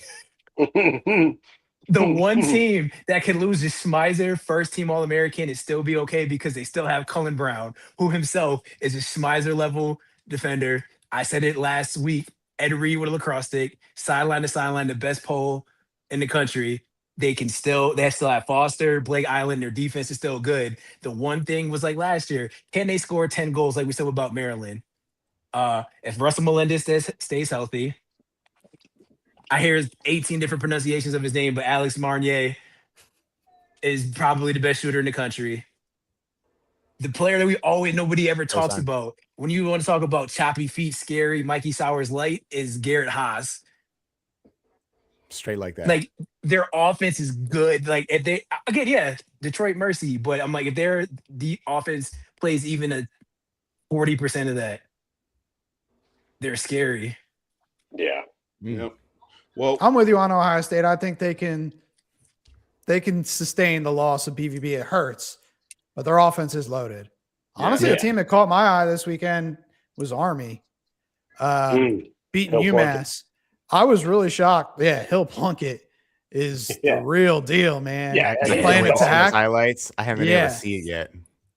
The one team that can lose to Schmeiser, first team All-American, and still be okay because they still have Cullen Brown, who himself is a Schmeiser level defender. I said it last week. Ed Reed with a lacrosse stick, sideline to sideline, the best pole in the country. They still have Foster, Blake Island. Their defense is still good. The one thing was like last year, can they score 10 goals like we said about Maryland? If Russell Melendez stays healthy, I hear 18 different pronunciations of his name, but Alex Marnier is probably the best shooter in the country. The player that nobody ever talks about when you want to talk about choppy feet, scary, Mikey Sowers light is Garrett Haas. Straight like that. Like their offense is good. Like if they Detroit Mercy, but I'm like if the offense plays even a 40% of that, they're scary. Yeah. Yep. Well, I'm with you on Ohio State. I think they can sustain the loss of BVB. It hurts, but their offense is loaded. Honestly, the team that caught my eye this weekend was Army, beating UMass. I was really shocked. Yeah, Hill Plunkett is the real deal, man. Yeah, playing attack. Highlights. I haven't been able to see it yet.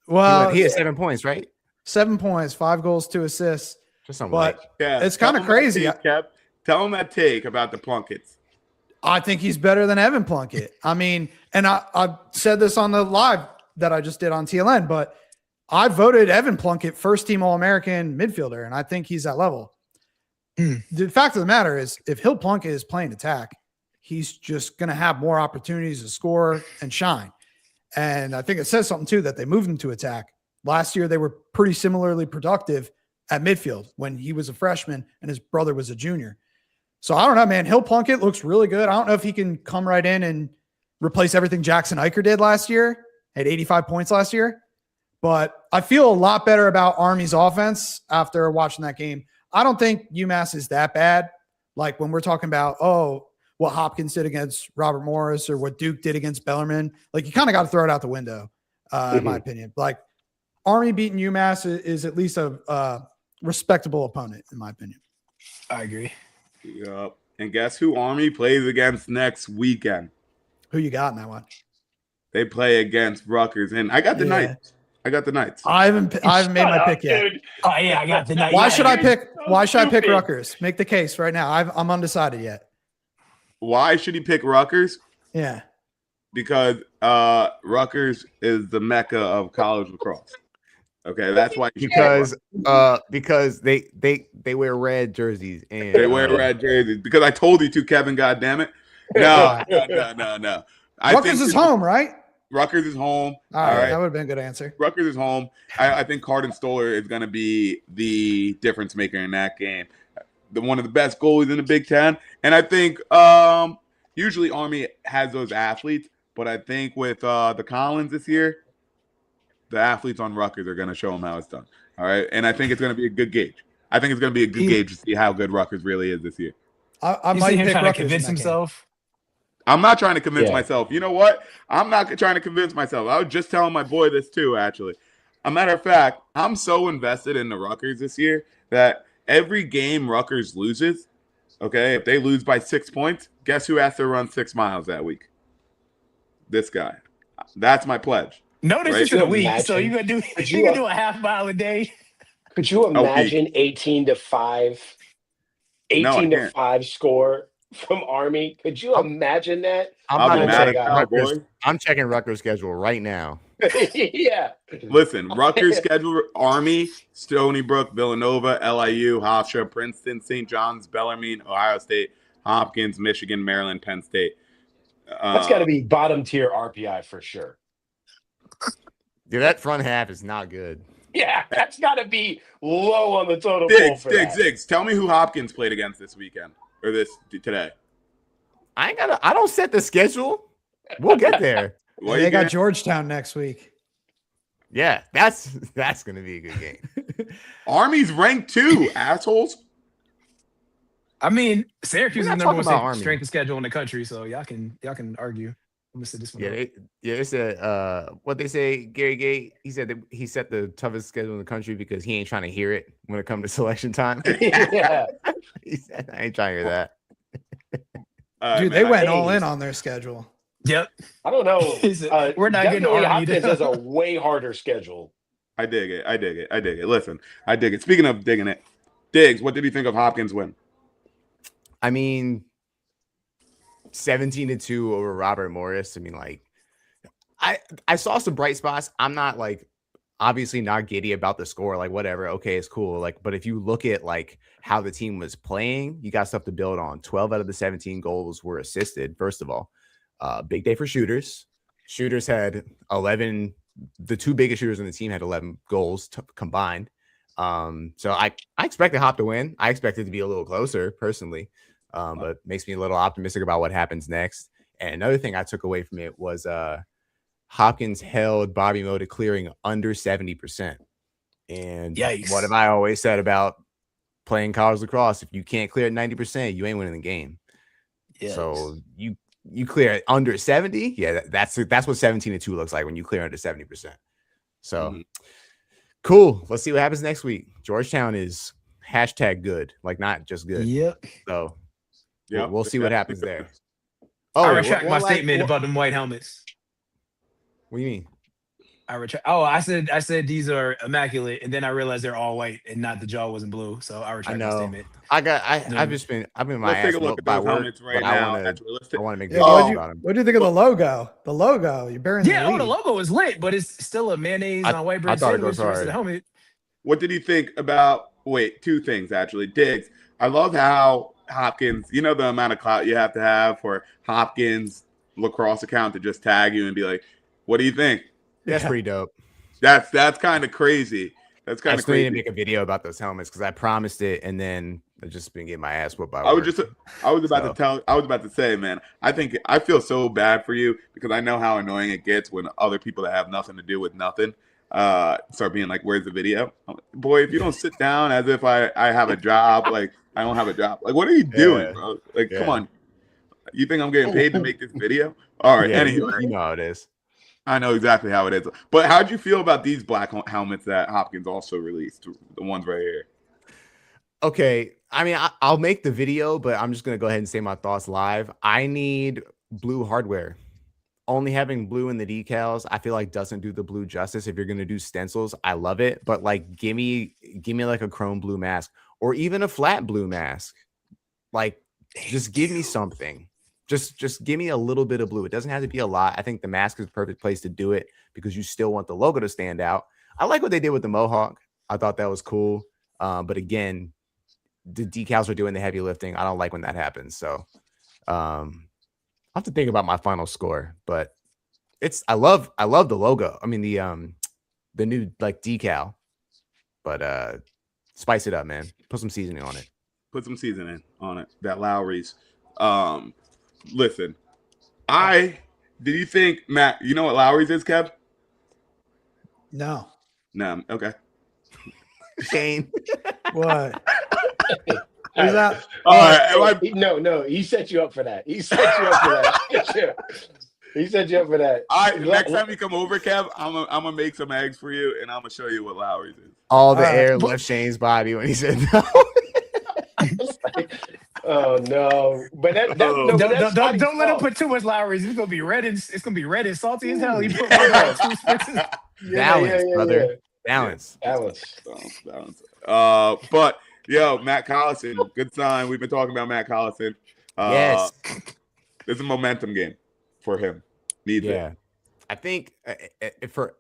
Well, he had 7 points, right? 7 points, 5 goals, 2 assists. Just something. But it's kind of crazy. Tell him that take about the Plunketts. I think he's better than Evan Plunkett. I mean, and I said this on the live that I just did on TLN, but I voted Evan Plunkett first team All-American midfielder, and I think he's that level. The fact of the matter is, if Hill Plunkett is playing attack, he's just going to have more opportunities to score and shine. And I think it says something, too, that they moved him to attack. Last year, they were pretty similarly productive at midfield when he was a freshman and his brother was a junior. So I don't know, man. Hill Plunkett looks really good. I don't know if he can come right in and replace everything Jackson Eicher did last year. Had 85 points last year. But I feel a lot better about Army's offense after watching that game. I don't think UMass is that bad. Like when we're talking about, what Hopkins did against Robert Morris or what Duke did against Bellarmine. Like you kind of got to throw it out the window, in my opinion. Like Army beating UMass is at least a respectable opponent, in my opinion. I agree. Yep. And guess who Army plays against next weekend? Who you got in that one? They play against Rutgers, and I got the Knights. I haven't made my pick yet. Dude. Oh yeah, I got the Knights. Why should I pick Rutgers? Make the case right now. I'm undecided yet. Why should he pick Rutgers? Yeah. Because Rutgers is the mecca of college lacrosse. Okay, that's why. Because they wear red jerseys and they wear red jerseys. Because I told you to, Kevin. God damn it! No. Rutgers is home, right? Rutgers is home. All right, that would have been a good answer. Rutgers is home. I think Carden Stoller is going to be the difference maker in that game. One of the best goalies in the Big Ten, and I think usually Army has those athletes, but I think with the Collins this year, the athletes on Rutgers are going to show them how it's done. All right, and I think it's going to be a good gauge. I think it's going to be a good gauge to see how good Rutgers really is this year. I might pick Rutgers to convince himself. I'm not trying to convince myself. You know what? I'm not trying to convince myself. I was just telling my boy this too, actually. A matter of fact, I'm so invested in the Rutgers this year that every game Rutgers loses, okay, if they lose by 6 points, guess who has to run 6 miles that week? This guy. That's my pledge. Notice it's in a week, so you're gonna do a half mile a day. Could you imagine 18-5 score from Army. Could you imagine that? I'm I'll be mad check at Rutgers. Cowboys. I'm checking Rutgers' schedule right now. Yeah. Listen, Rutgers schedule: Army, Stony Brook, Villanova, LIU, Hofstra, Princeton, St. John's, Bellarmine, Ohio State, Hopkins, Michigan, Maryland, Penn State. That's got to be bottom tier RPI for sure. Dude, that front half is not good. Yeah, that's got to be low on the total poll for that. Diggs. Tell me who Hopkins played against this weekend or today. I don't set the schedule. We'll get there. What They got Georgetown next week. Yeah, that's gonna be a good game. Army's ranked 2, assholes. I mean, Syracuse is We're the not number talking about one Army. strength of schedule in the country, so y'all can argue. I'm gonna sit this one. Yeah, out. they said what they say. Gary Gay, he said that he set the toughest schedule in the country because he ain't trying to hear it when it comes to selection time. Yeah. He said, I ain't trying to hear that. Dude, they went all in on their schedule. Yep. I don't know. We're not getting definitely Army. Hopkins has a way harder schedule. I dig it. Listen, I dig it. Speaking of digging it, Diggs, what did you think of Hopkins' win? I mean, 17-2 over Robert Morris. I mean, like, I saw some bright spots. I'm not like obviously not giddy about the score. Like, whatever. Okay, it's cool. Like, but if you look at like how the team was playing, you got stuff to build on. 12 out of the 17 goals were assisted. First of all, big day for shooters. Shooters had 11. The 2 biggest shooters on the team had 11 goals combined. So I expected Hop to win. I expected it to be a little closer personally, but makes me a little optimistic about what happens next. And another thing I took away from it was Hopkins held Bobby Moe to clearing under 70%. And Yikes. what have I always said about playing college lacrosse? If you can't clear at 90%, you ain't winning the game. Yikes. So you clear at under 70. Yeah, that's what 17-2 looks like when you clear under 70%. So cool. Let's see what happens next week. Georgetown is #good, like not just good. Yep. So Yeah, we'll see what happens there. I Oh, retract my statement about them white helmets. What do you mean? I retract. Oh, I said these are immaculate, and then I realized they're all white and not the jaw wasn't blue. So I retract my statement. I've been my Let's ass take a look whooped at by those work, helmets right but now. I want to make Yeah, videos about them. what do you think of the logo? The logo, you're bearing Yeah, the the lead. logo is lit, but it's still a mayonnaise on white bread thought it sandwich. goes The rest of the hard. helmet. What did he think about? Wait, 2 things actually. Diggs, I love how Hopkins. You know the amount of clout you have to have for Hopkins lacrosse account to just tag you and be like, "What do you think?" That's pretty dope. That's kind of crazy. That's I kind of still need crazy. to make a video about those helmets because I promised it, and then I just been getting my ass whooped by I work. was about to say, man, I feel so bad for you because I know how annoying it gets when other people that have nothing to do with nothing start being like, "Where's the video?" I'm like, boy, if you don't sit down as if I have a job, like I don't have a job. Like, what are you doing, bro? Like, come on. You think I'm getting paid to make this video? All right, anyway. You know how it is. I know exactly how it is. But how'd you feel about these black helmets that Hopkins also released? The ones right here. Okay. I mean, I'll make the video, but I'm just going to go ahead and say my thoughts live. I need blue hardware. Only having blue in the decals, I feel like doesn't do the blue justice. If you're going to do stencils, I love it. But like, give me like a chrome blue mask or even a flat blue mask. Like, just give me something. Just give me a little bit of blue. It doesn't have to be a lot. I think the mask is the perfect place to do it because you still want the logo to stand out. I like what they did with the Mohawk. I thought that was cool. But again, the decals are doing the heavy lifting. I don't like when that happens. So I'll have to think about my final score. But I love the logo. I mean the new like decal. But spice it up, man. Put some seasoning on it. Put some seasoning on it. That Lowry's. Listen, did you think, Matt, you know what Lowry's is, Kev? No. No, okay. Shane. What? Who's that? All right. No, he set you up for that. He set you up for that. He set you up for that. Next time you come over, Kev, I'm gonna make some eggs for you, and I'm gonna show you what Lowry's is. All the air left Shane's body when he said no. Oh no! But don't let him put too much Lowry's. It's gonna be red and salty as hell. He put Balance, brother. Balance. But yo, Matt Collison, good sign. We've been talking about Matt Collison. Yes. It's a momentum game for him. Needs it. I think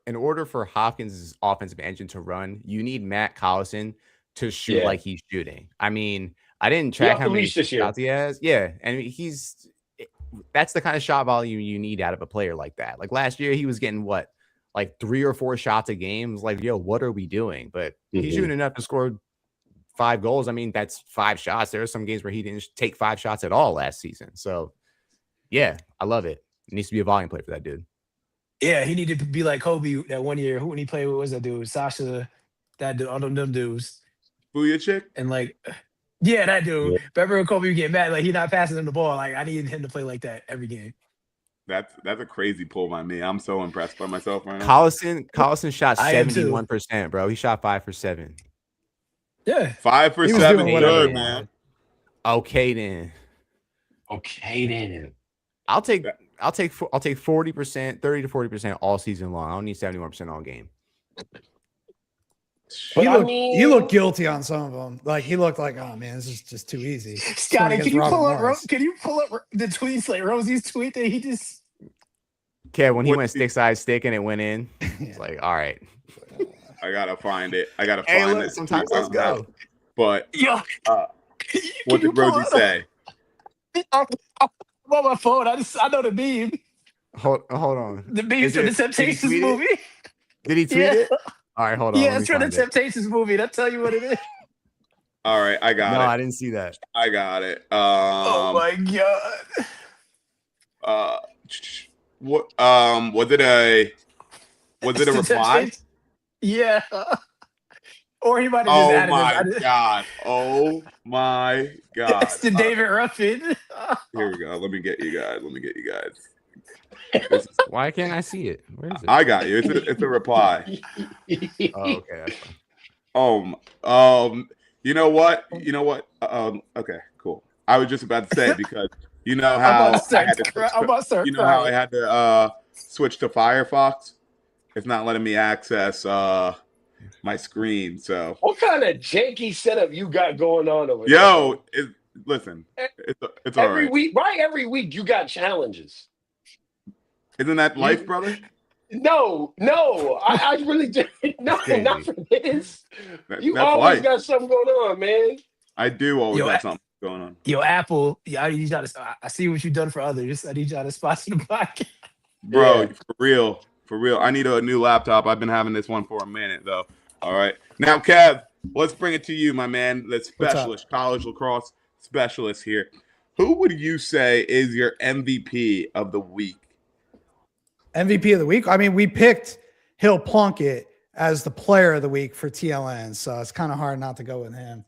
in order for Hopkins' offensive engine to run, you need Matt Collison to shoot like he's shooting. I mean, I didn't track how many shots he has. Yeah, and that's the kind of shot volume you need out of a player like that. Like last year, he was getting like 3 or 4 shots a game. It was like, yo, what are we doing? But he's shooting enough to score 5 goals. I mean, that's 5 shots. There are some games where he didn't take 5 shots at all last season. So, yeah, I love it. It needs to be a volume player for that dude. Yeah, he needed to be like Kobe that one year. When he played, what was that dude? Sasha, that dude, all them dudes. Vujacic? And like, yeah, that dude. Yeah. Remember when Kobe would get mad? Like, he not passing him the ball. Like, I needed him to play like that every game. That's a crazy pull by me. I'm so impressed by myself right now. Collison shot 71%, bro. He shot 5 for 7. Yeah. 5 for 7. Good, man. Okay, then. I'll take 40%, 30 to 40% all season long. I don't need 71% all game. He looked guilty on some of them. Like he looked like, oh man, this is just too easy. Scotty, can you pull up the tweets, like Rosie's tweet that he just when he went stick side stick and it went in? It's like, all right. I gotta find it. Find it. Sometimes let's go. But what did Rosie say? I'm on my phone. I know the meme. Hold on. The meme from the Temptations movie. Did he tweet it? All right, hold on. Yeah, it's from the Temptations movie. I'll tell you what it is. All right, I got it. No, I didn't see that. I got it. Oh my god. What? Was it a reply? Yeah. Or he might have just added Oh my god! It's the David Ruffin. Here we go. Let me get you guys. Why can't I see it? Where is it? I got you. It's a reply. Oh, okay. That's fine. You know what? Okay, cool. I was just about to say because you know how I had to switch to Firefox. It's not letting me access my screen. So what kind of janky setup you got going on over there? Yo, listen, it's all right. Every week you got challenges. Isn't that life, brother? No, I really did. No, not for this. You always got something going on, man. I do always have something going on. Yo, Apple, I see what you've done for others. I need y'all to sponsor the podcast. Bro, for real. I need a new laptop. I've been having this one for a minute, though. All right. Now, Kev, let's bring it to you, my man. The specialist, college lacrosse specialist here. Who would you say is your MVP of the week? MVP of the week? I mean, we picked Hill Plunkett as the player of the week for TLN, so it's kind of hard not to go with him.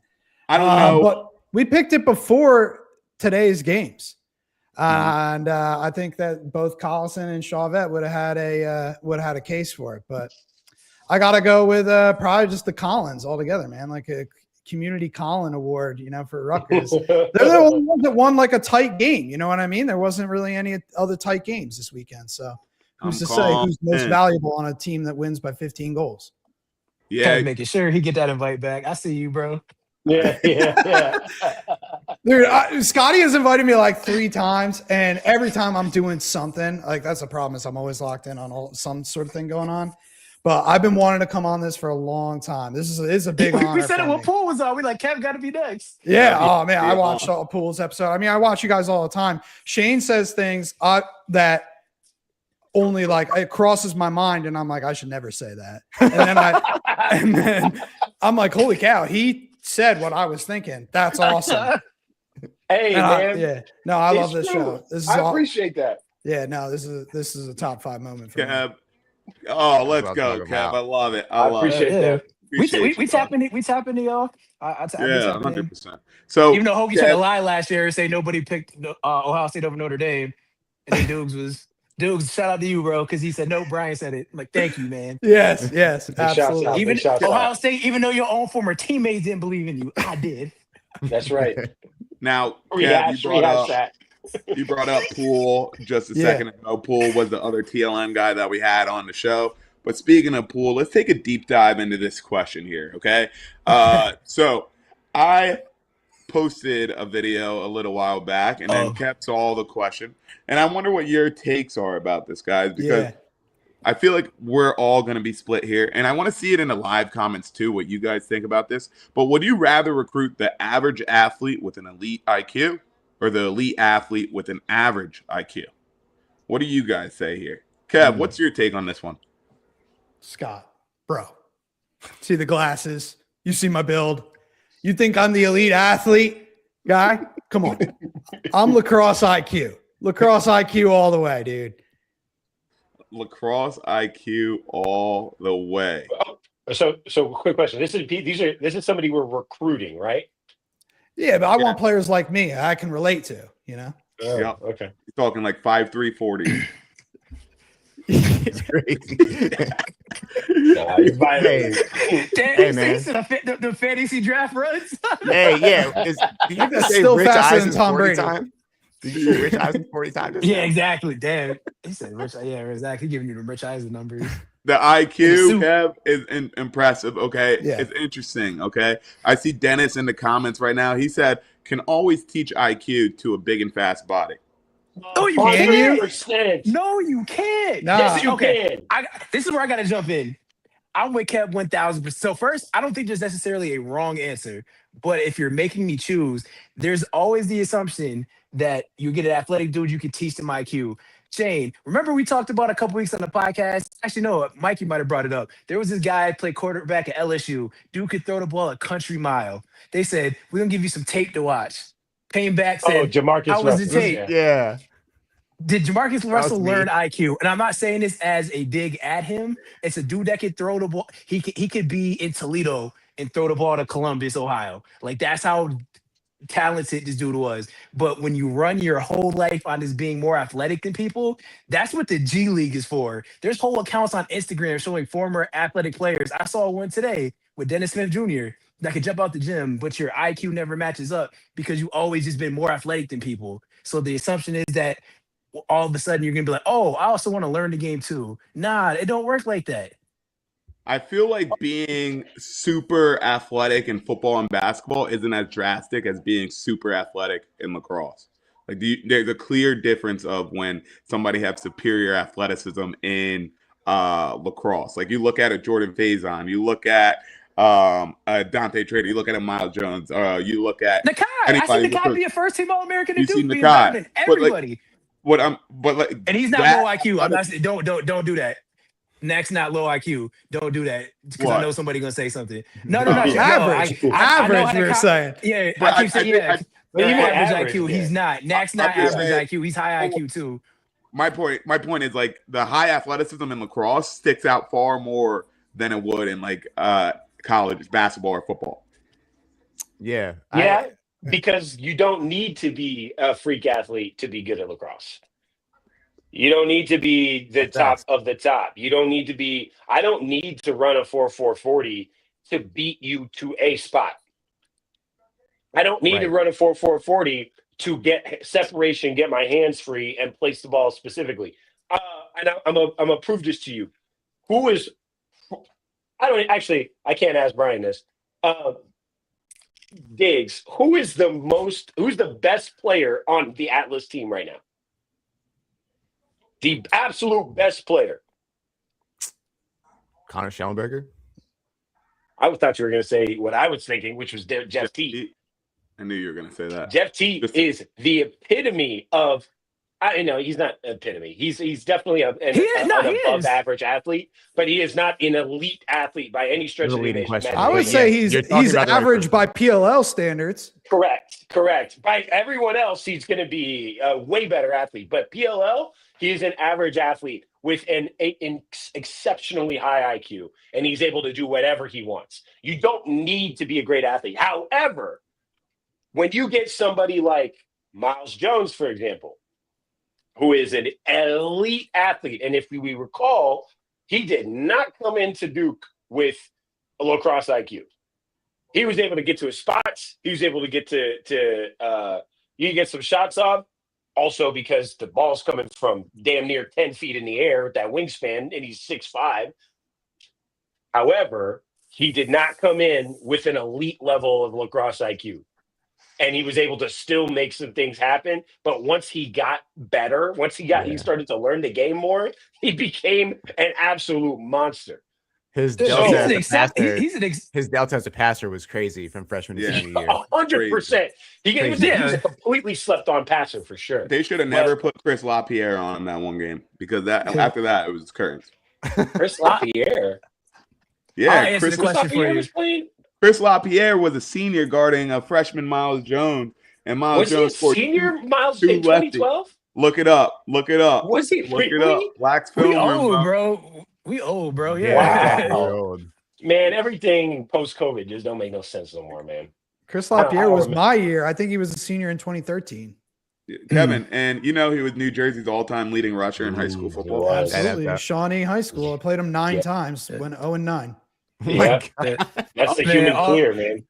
I don't know. But we picked it before today's games. And I think that both Collison and Chauvet would have had a case for it. But I got to go with probably just the Collins altogether, man, like a community Collin award, for Rutgers. They're the only ones that won like a tight game. You know what I mean? There wasn't really any other tight games this weekend. So who's to say who's most valuable on a team that wins by 15 goals? Yeah. Making sure he get that invite back. I see you, bro. Yeah. Dude, Scotty has invited me like 3 times, and every time I'm doing something, like that's the problem is I'm always locked in on some sort of thing going on. But I've been wanting to come on this for a long time. This is a big honor. We said it when Poole was on. We like, Kev got to be next. Yeah. Oh man, I watched all Poole's episode. I mean, I watch you guys all the time. Shane says things that only like it crosses my mind, and I'm like, I should never say that. And then I'm like, holy cow, he said what I was thinking. That's awesome. Hey, man. I love this show. I appreciate that. Yeah, no, this is a top 5 moment for me. Oh, let's go, Kev. I love it. I appreciate that. We tapping y'all. I 100%. So even though Hokie tried to lie last year and say nobody picked Ohio State over Notre Dame, and then Dukes, shout out to you, bro, because he said no. Brian said it. I'm like, thank you, man. Yes, absolutely. Even Ohio State, even though your own former teammates didn't believe in you, I did. That's right. Now, Kev, you brought up Poole just a second ago. Poole was the other TLN guy that we had on the show. But speaking of Poole, let's take a deep dive into this question here, okay? So I posted a video a little while back, and then Oh. kept all the question. And I wonder what your takes are about this, guys, because I feel like we're all going to be split here. And I want to see it in the live comments too, what you guys think about this. But would you rather recruit the average athlete with an elite IQ or the elite athlete with an average IQ? What do you guys say here? Kev, what's your take on this one? Scott, bro, see the glasses. You see my build. You think I'm the elite athlete guy? Come on. I'm lacrosse IQ. Lacrosse IQ all the way, dude. Lacrosse IQ all the way. So quick question. This is somebody we're recruiting, right? Yeah, but I want players like me I can relate to, you know? Oh, Yeah. okay. You're talking like 5'3", 40. It's crazy. You're violating. Damn, man. the fantasy do runs. Hey, yeah. Did you just That's say still Rich faster than Eisen Tom 40 Brady. times? Did you say Rich Eisen 40 times? just Yeah, now? exactly. Damn. He said Rich. Yeah, exactly. Giving you the Rich Eisen numbers. The In the IQ, suit. Kev, is impressive. Okay, Yeah. it's interesting. Okay, I see Dennis in the comments right now. He said, "Can always teach IQ to a big and fast body." No, you Can can't. you? 100%. No, you can't. Nah. Yes, you Okay. can. This is where I got to jump in. I'm with Kev 1000%. So first, I don't think there's necessarily a wrong answer, but if you're making me choose, there's always the assumption that you get an athletic dude, you can teach them IQ. Shane, remember we talked about a couple weeks on the podcast? Actually, no, Mikey might have brought it up. There was this guy played quarterback at LSU. Dude could throw the ball a country mile. They said, we're going to give you some tape to watch. Came back, said, Jamarcus how was the Russell. tape? Yeah. Did Jamarcus Russell me. learn IQ? And I'm not saying this as a dig at him. It's a dude that could throw the ball. He could be in Toledo and throw the ball to Columbus, Ohio. Like that's how talented this dude was. But when you run your whole life on this being more athletic than people, that's what the G League is for. There's whole accounts on Instagram showing former athletic players. I saw one today with Dennis Smith Jr. that could jump out the gym, but your IQ never matches up because you always just been more athletic than people. So the assumption is that all of a sudden you're gonna be like, oh, I also want to learn the game too. Nah, it don't work like that. I feel like being super athletic in football and basketball isn't as drastic as being super athletic in lacrosse. Like there's a clear difference of when somebody has superior athleticism in lacrosse. Like you look at a Jordan Faison, you look at Dante Trader, you look at a Miles Jones, you look at Nakai, I see Nakai be a first team All-American and You see Duke being Nakai, better than but, like, everybody. And he's not that- low IQ. I'm not saying don't do that. Next, not low IQ. Don't do that because I What? know somebody gonna say something. No. Average. I know Average, how to we were saying. Yeah, But I keep saying I think- But Yeah, average average, IQ. yeah. He's not. Next, not I'm just average saying- IQ. He's high IQ too. My point is like the high athleticism in lacrosse sticks out far more than it would in like college basketball or football. Yeah. Yeah, because you don't need to be a freak athlete to be good at lacrosse. You don't need to be the top of the top. You don't need to be. I don't need to run a 4.440 to beat you to a spot. I don't need to run a 4.440 to get separation, get my hands free, and place the ball specifically. And I'm gonna prove this to you. Who is? I can't ask Brian this. Diggs, who's the best player on the Atlas team right now? The absolute best player. Connor Schellenberger. I thought you were going to say what I was thinking, which was Jeff T. I knew you were going to say that. Jeff T is the epitome of. I know he's not epitome. He's definitely an above average athlete, but he is not an elite athlete by any stretch of the imagination. I would say he's average by PLL standards. Correct. By everyone else, he's going to be a way better athlete. But PLL, he is an average athlete with an exceptionally high IQ, and he's able to do whatever he wants. You don't need to be a great athlete. However, when you get somebody like Miles Jones, for example, who is an elite athlete, and if we recall, he did not come into Duke with a lacrosse IQ. He was able to get to his spots. He was able to get you can get some shots off. Also because the ball's coming from damn near 10 feet in the air with that wingspan, and he's 6'5". However, he did not come in with an elite level of lacrosse IQ. and he was able to still make some things happen. But once he got better, he started to learn the game more, he became an absolute monster. His Dude, delta he's as an a exact. passer, He's an ex. his delta as a passer was crazy from freshman to senior year. 100%. He was Yeah. a completely slept on passer for sure. They should have never put Chris LaPierre on that one game because after that it was curtains. Chris LaPierre. Yeah, I'll answer Chris the question for LaPierre you. was playing. Chris LaPierre was a senior guarding a freshman Miles Jones, and Miles Was he a Jones scored senior, Miles, two in 2012? Look it up. Was he Look it really? up. Black's film We room, old, bro. bro. We old, bro. Yeah, Yeah. exactly. Wow. We're old. Man, everything post-COVID just don't make no sense no more, man. Chris I LaPierre don't was remember. my year. I think he was a senior in 2013. Kevin, and he was New Jersey's all-time leading rusher in high school football. was. Absolutely. NFL. Shawnee High School. I played him 9 Yeah. times, went 0-9. Yeah, Yeah. that's the Man, human clear, man.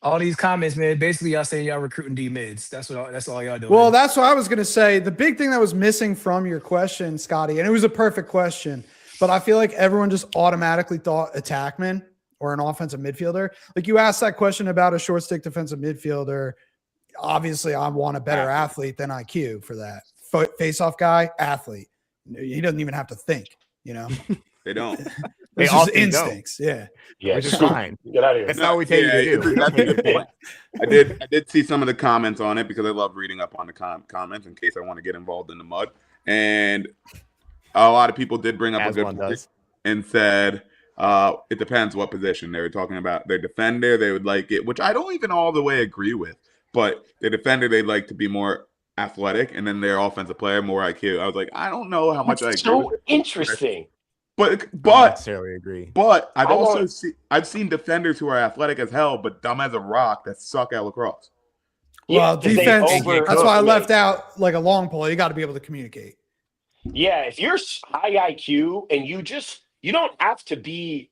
All these comments, man. Basically, y'all saying y'all recruiting D mids. That's all y'all doing. Well, that's what I was going to say. The big thing that was missing from your question, Scotty, and it was a perfect question, but I feel like everyone just automatically thought attackman or an offensive midfielder. Like you asked that question about a short stick defensive midfielder. Obviously, I want a better athlete than IQ for that. Face-off guy, athlete. He doesn't even have to think, They don't. They It's just often don't. instincts. Yeah. Yeah, Which is fine. Get out of here. That's not what we tell you to do. That's a good point. I did see some of the comments on it because I love reading up on the comments in case I want to get involved in the mud. And a lot of people did bring up As a good one point does. and said it depends what position. They were talking about their defender. They would like it, which I don't even all the way agree with. But the defender, they'd like to be more athletic, and then their offensive player more IQ. I was like, I don't know how much I agree So with it. interesting. But I don't but necessarily agree. but I've I also want- I've seen defenders who are athletic as hell but dumb as a rock that suck at lacrosse. Well, 'cause they defense, that's why I overestimate. left out like a long pole. You got to be able to communicate. Yeah, if you're high IQ and you don't have to be.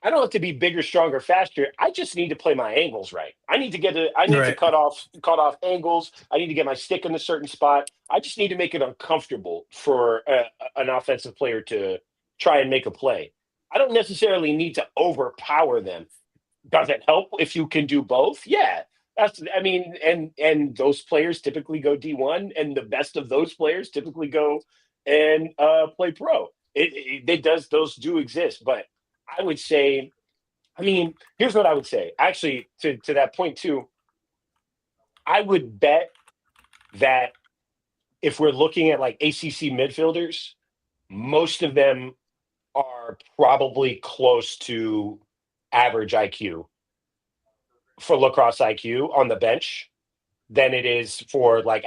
I don't have to be bigger, stronger, faster. I just need to play my angles right. I need to Right. cut off angles. I need to get my stick in a certain spot. I just need to make it uncomfortable for an offensive player to try and make a play. I don't necessarily need to overpower them. Does it help if you can do both? Yeah. And those players typically go D1, and the best of those players typically go and play pro. Those do exist, but I would say, here's what I would say. Actually, to that point too, I would bet that if we're looking at like ACC midfielders, most of them are probably close to average IQ for lacrosse IQ on the bench than it is for like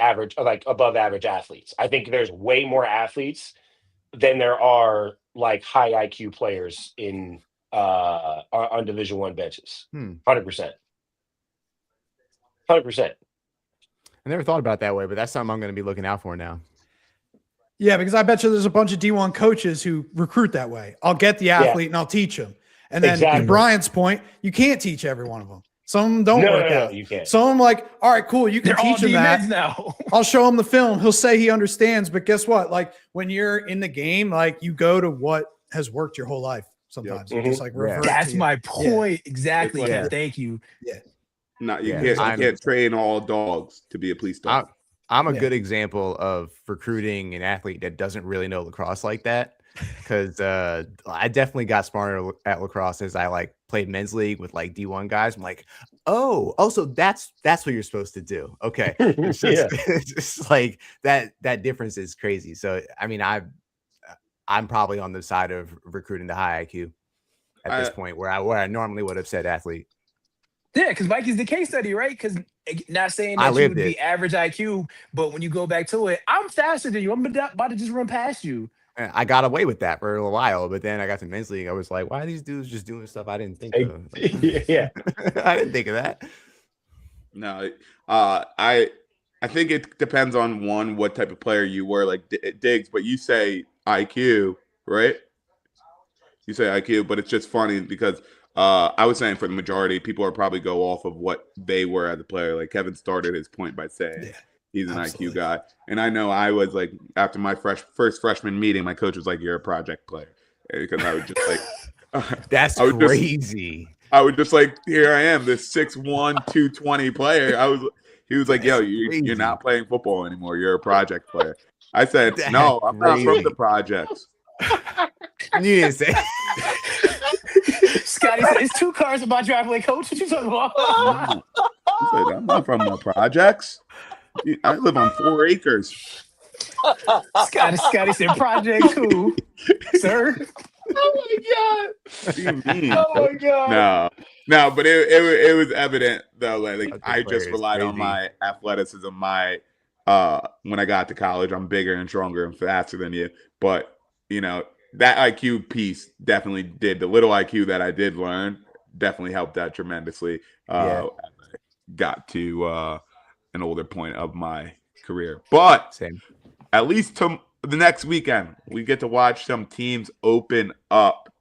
above average athletes. I think there's way more athletes than there are like high IQ players in on Division I benches. 100%. 100%. I never thought about it that way, but that's something I'm going to be looking out for now. Yeah, because I bet you there's a bunch of D1 coaches who recruit that way. I'll get the athlete and I'll teach them. And then Exactly. to Brian's point, you can't teach every one of them. Some of them don't work out. You can't. Some of them like, all right, cool. You can They're all teach him D that. mids now. I'll show him the film. He'll say he understands, but guess what? Like when you're in the game, like you go to what has worked your whole life. Sometimes you just like revert. That's to my it. point. Exactly. It's like- Ken. Thank you. You Yeah, can't train all dogs to be a police dog. I'm a good example of recruiting an athlete that doesn't really know lacrosse like that. Because I definitely got smarter at lacrosse as I like played men's league with like D1 guys. I'm like, so that's what you're supposed to do. Okay. It's just, it's just like that difference is crazy. So I mean, I'm probably on the side of recruiting the high IQ at this point where I normally would have said athlete. Yeah, because Mikey's the case study, right? Because not saying I that you lived would be it. average IQ, but when you go back to it, I'm faster than you. I'm about to just run past you. I got away with that for a little while, but then I got to men's league. I was like, why are these dudes just doing stuff I didn't think of? Yeah. I didn't think of that. No, I think it depends on what type of player you were, like Diggs. But you say IQ, right? You say IQ, but it's just funny because I was saying for the majority, people are probably go off of what they were as a player. Like Kevin started his point by saying he's an IQ guy, and I know I was like after my first freshman meeting, my coach was like, "You're a project player," because I was just like, That's crazy. I would just like, here I am, this 6'1", 220 player. He was like, yo, you're not playing football anymore. You're a project player. I said, That's no, I'm not from crazy. the projects. You didn't say. Scotty said, "It's 2 cars in my driveway, coach. What you talking about?" He said, I'm not from the projects. I live on 4 acres. Scotty said, "Project who, sir?" Oh my god! What do you mean? Oh my god! No, but it was evident though. Like I just player is relied on crazy. my athleticism. When I got to college, I'm bigger and stronger and faster than you. But that IQ piece definitely did. The little IQ that I did learn definitely helped out tremendously. Yeah. As I got to an older point of my career. But Same. at least to the next weekend, we get to watch some teams open up.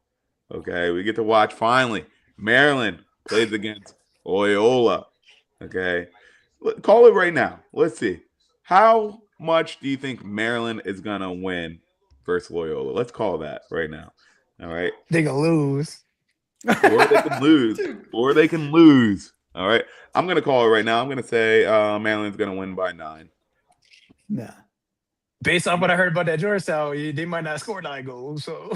Okay, we get to watch finally. Maryland plays against Loyola. Okay, call it right now. Let's see. How much do you think Maryland is gonna win versus Loyola? Let's call that right now. All right. They gonna lose. Or they can lose. Or they can lose. All right. I'm gonna call it right now. I'm gonna say Maryland's gonna win by 9. Nah. Based on what I heard about that Georgetown, they might not score 9 goals. So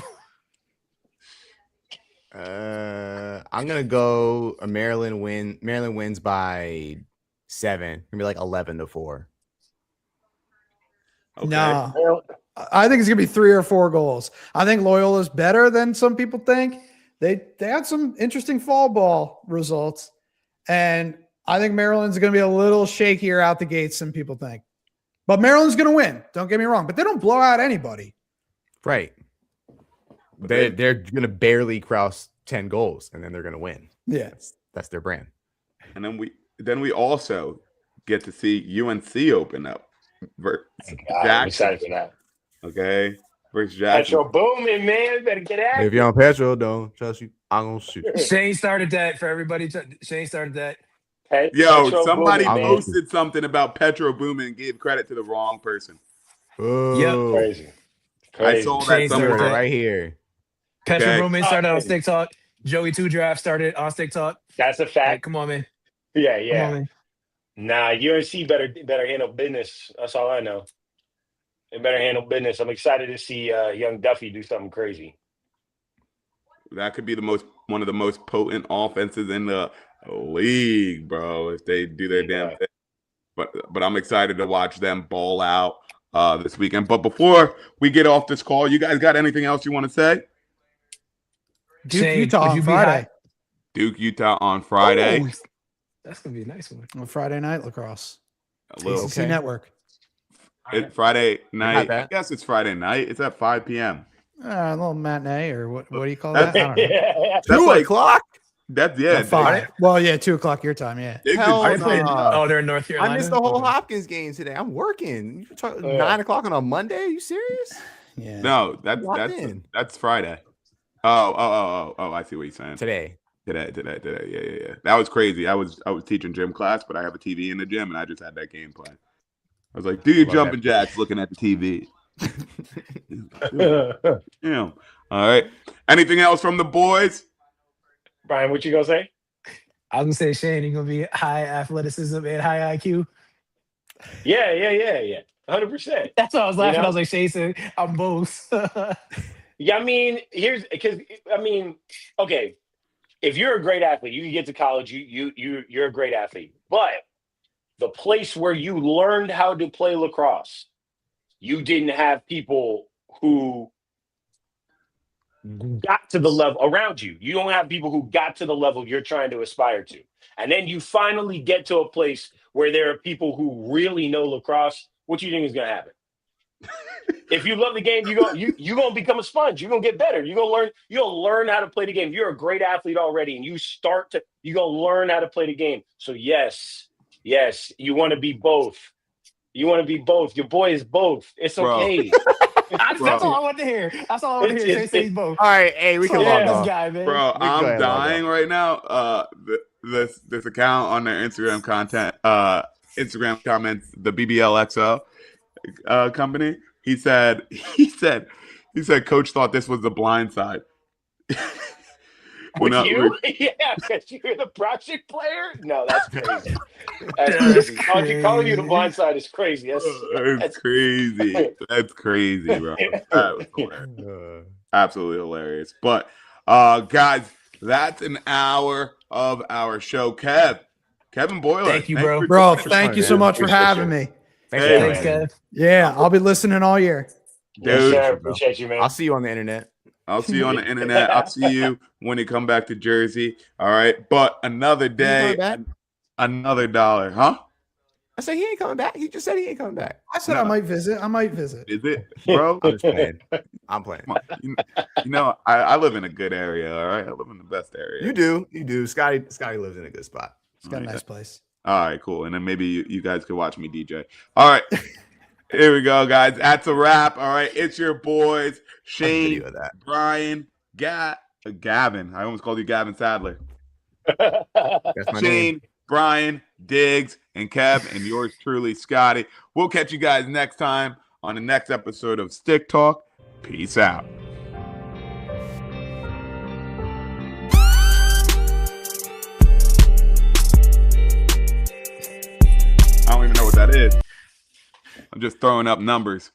I'm gonna go a Maryland win. Maryland wins by 7. Gonna be like 11-4. Okay. No. I think it's gonna be 3 or 4 goals. I think Loyola's better than some people think. They had some interesting fall ball results, and I think Maryland's gonna be a little shakier out the gates than people think. But Maryland's gonna win. Don't get me wrong. But they don't blow out anybody. Right. They're gonna barely cross 10 goals, and then they're gonna win. Yeah. That's their brand. And then we also get to see UNC open up versus I'm excited Jackson. for that. Okay, versus Jackson. Petro booming, man. Better get at If you're on petrol, don't trust you. I'm gonna shoot. Shane started that for everybody. Shane started that. Yo, Petro somebody booming, man. posted something about Petro booming and gave credit to the wrong person. Oh, Crazy. I saw that Shane somewhere. started right here. Petra Okay. Roman started on Stick Talk. Joey 2 Draft started on Stick Talk. That's a Hey, fact. come on, man. Yeah, Come yeah. on, man. Nah, UNC better handle business. That's all I know. They better handle business. I'm excited to see young Duffy do something crazy. That could be one of the most potent offenses in the league, bro, if they do their damn thing. But I'm excited to watch them ball out this weekend. But before we get off this call, you guys got anything else you want to say? Duke, Shane, Utah would on you be Friday. Duke, Utah on Friday. Oh, that's gonna be a nice one. On Friday night lacrosse. A little ACC Network. Friday night. bad. I guess it's Friday night. It's at 5 p.m. A little matinee, or what do you call that? I don't know. That's 2 like o'clock. that's At 5. Well, yeah, 2:00 your time. Yeah. They could Hell Are they do playing? no. Oh, they're in North Carolina. I missed the whole Okay. Hopkins game today. I'm working. You talking Yeah. 9 o'clock on a Monday? Are you serious? Yeah. No, Locked in. that's Friday. Oh, I see what you're saying. Today. Today. Yeah. That was crazy. I was teaching gym class, but I have a TV in the gym, and I just had that game playing. I was like, do your Love jumping that. jacks looking at the TV. Yeah. All right. Anything else from the boys? Brian, what you gonna say? I was gonna say Shane, you're gonna be high athleticism and high IQ. Yeah. 100%. That's why I was laughing. know? I was like, Shane said, I'm both. Yeah, I mean, okay. If you're a great athlete, you can get to college. You're a great athlete, but the place where you learned how to play lacrosse, you didn't have people who got to the level around you. You don't have people who got to the level you're trying to aspire to. And then you finally get to a place where there are people who really know lacrosse. What do you think is going to happen? If you love the game, you're gonna become a sponge. You're gonna get better. You're gonna learn how to play the game. You're a great athlete already, and you're gonna learn how to play the game. So yes, you want to be both. You want to be both. Your boy is both. It's okay. That's all I want to hear. That's all I want to hear. Shane says both. All right, hey, we can So log this off. guy, man. Bro, go I'm ahead, dying right now. This account on their Instagram content, Instagram comments, the BBLXO company. He said, Coach thought this was the blind side. With not you? Yeah, because you're the project player? No, that's crazy. That's crazy. Calling you the blind side is crazy. That's crazy. That's crazy, bro. That was hilarious. Absolutely hilarious. But guys, that's an hour of our show. Kevin Boilard. Thank you, bro. Bro, thank you so much for having me. Thanks, Kev. Yeah, I'll be listening all year. Yes, sir. Appreciate you, man. I'll see you on the internet. I'll see you on the internet. I'll see you when you come back to Jersey. All right. But another day, another dollar, huh? I said he ain't coming back. He just said he ain't coming back. I said I might visit. Is it, bro? I'm just playing. I'm playing. You know, I live in a good area. All right. I live in the best area. You do. Scotty lives in a good spot. It's got a nice place. All right, cool. And then maybe you guys could watch me DJ. All right. Here we go, guys. That's a wrap. All right. It's your boys, Shane, Brian, Gavin. I almost called you Gavin Sadler. That's my Shane, name. Brian, Diggs, and Kev, and yours truly, Scotty. We'll catch you guys next time on the next episode of Stick Talk. Peace out. I don't even know what that is. I'm just throwing up numbers.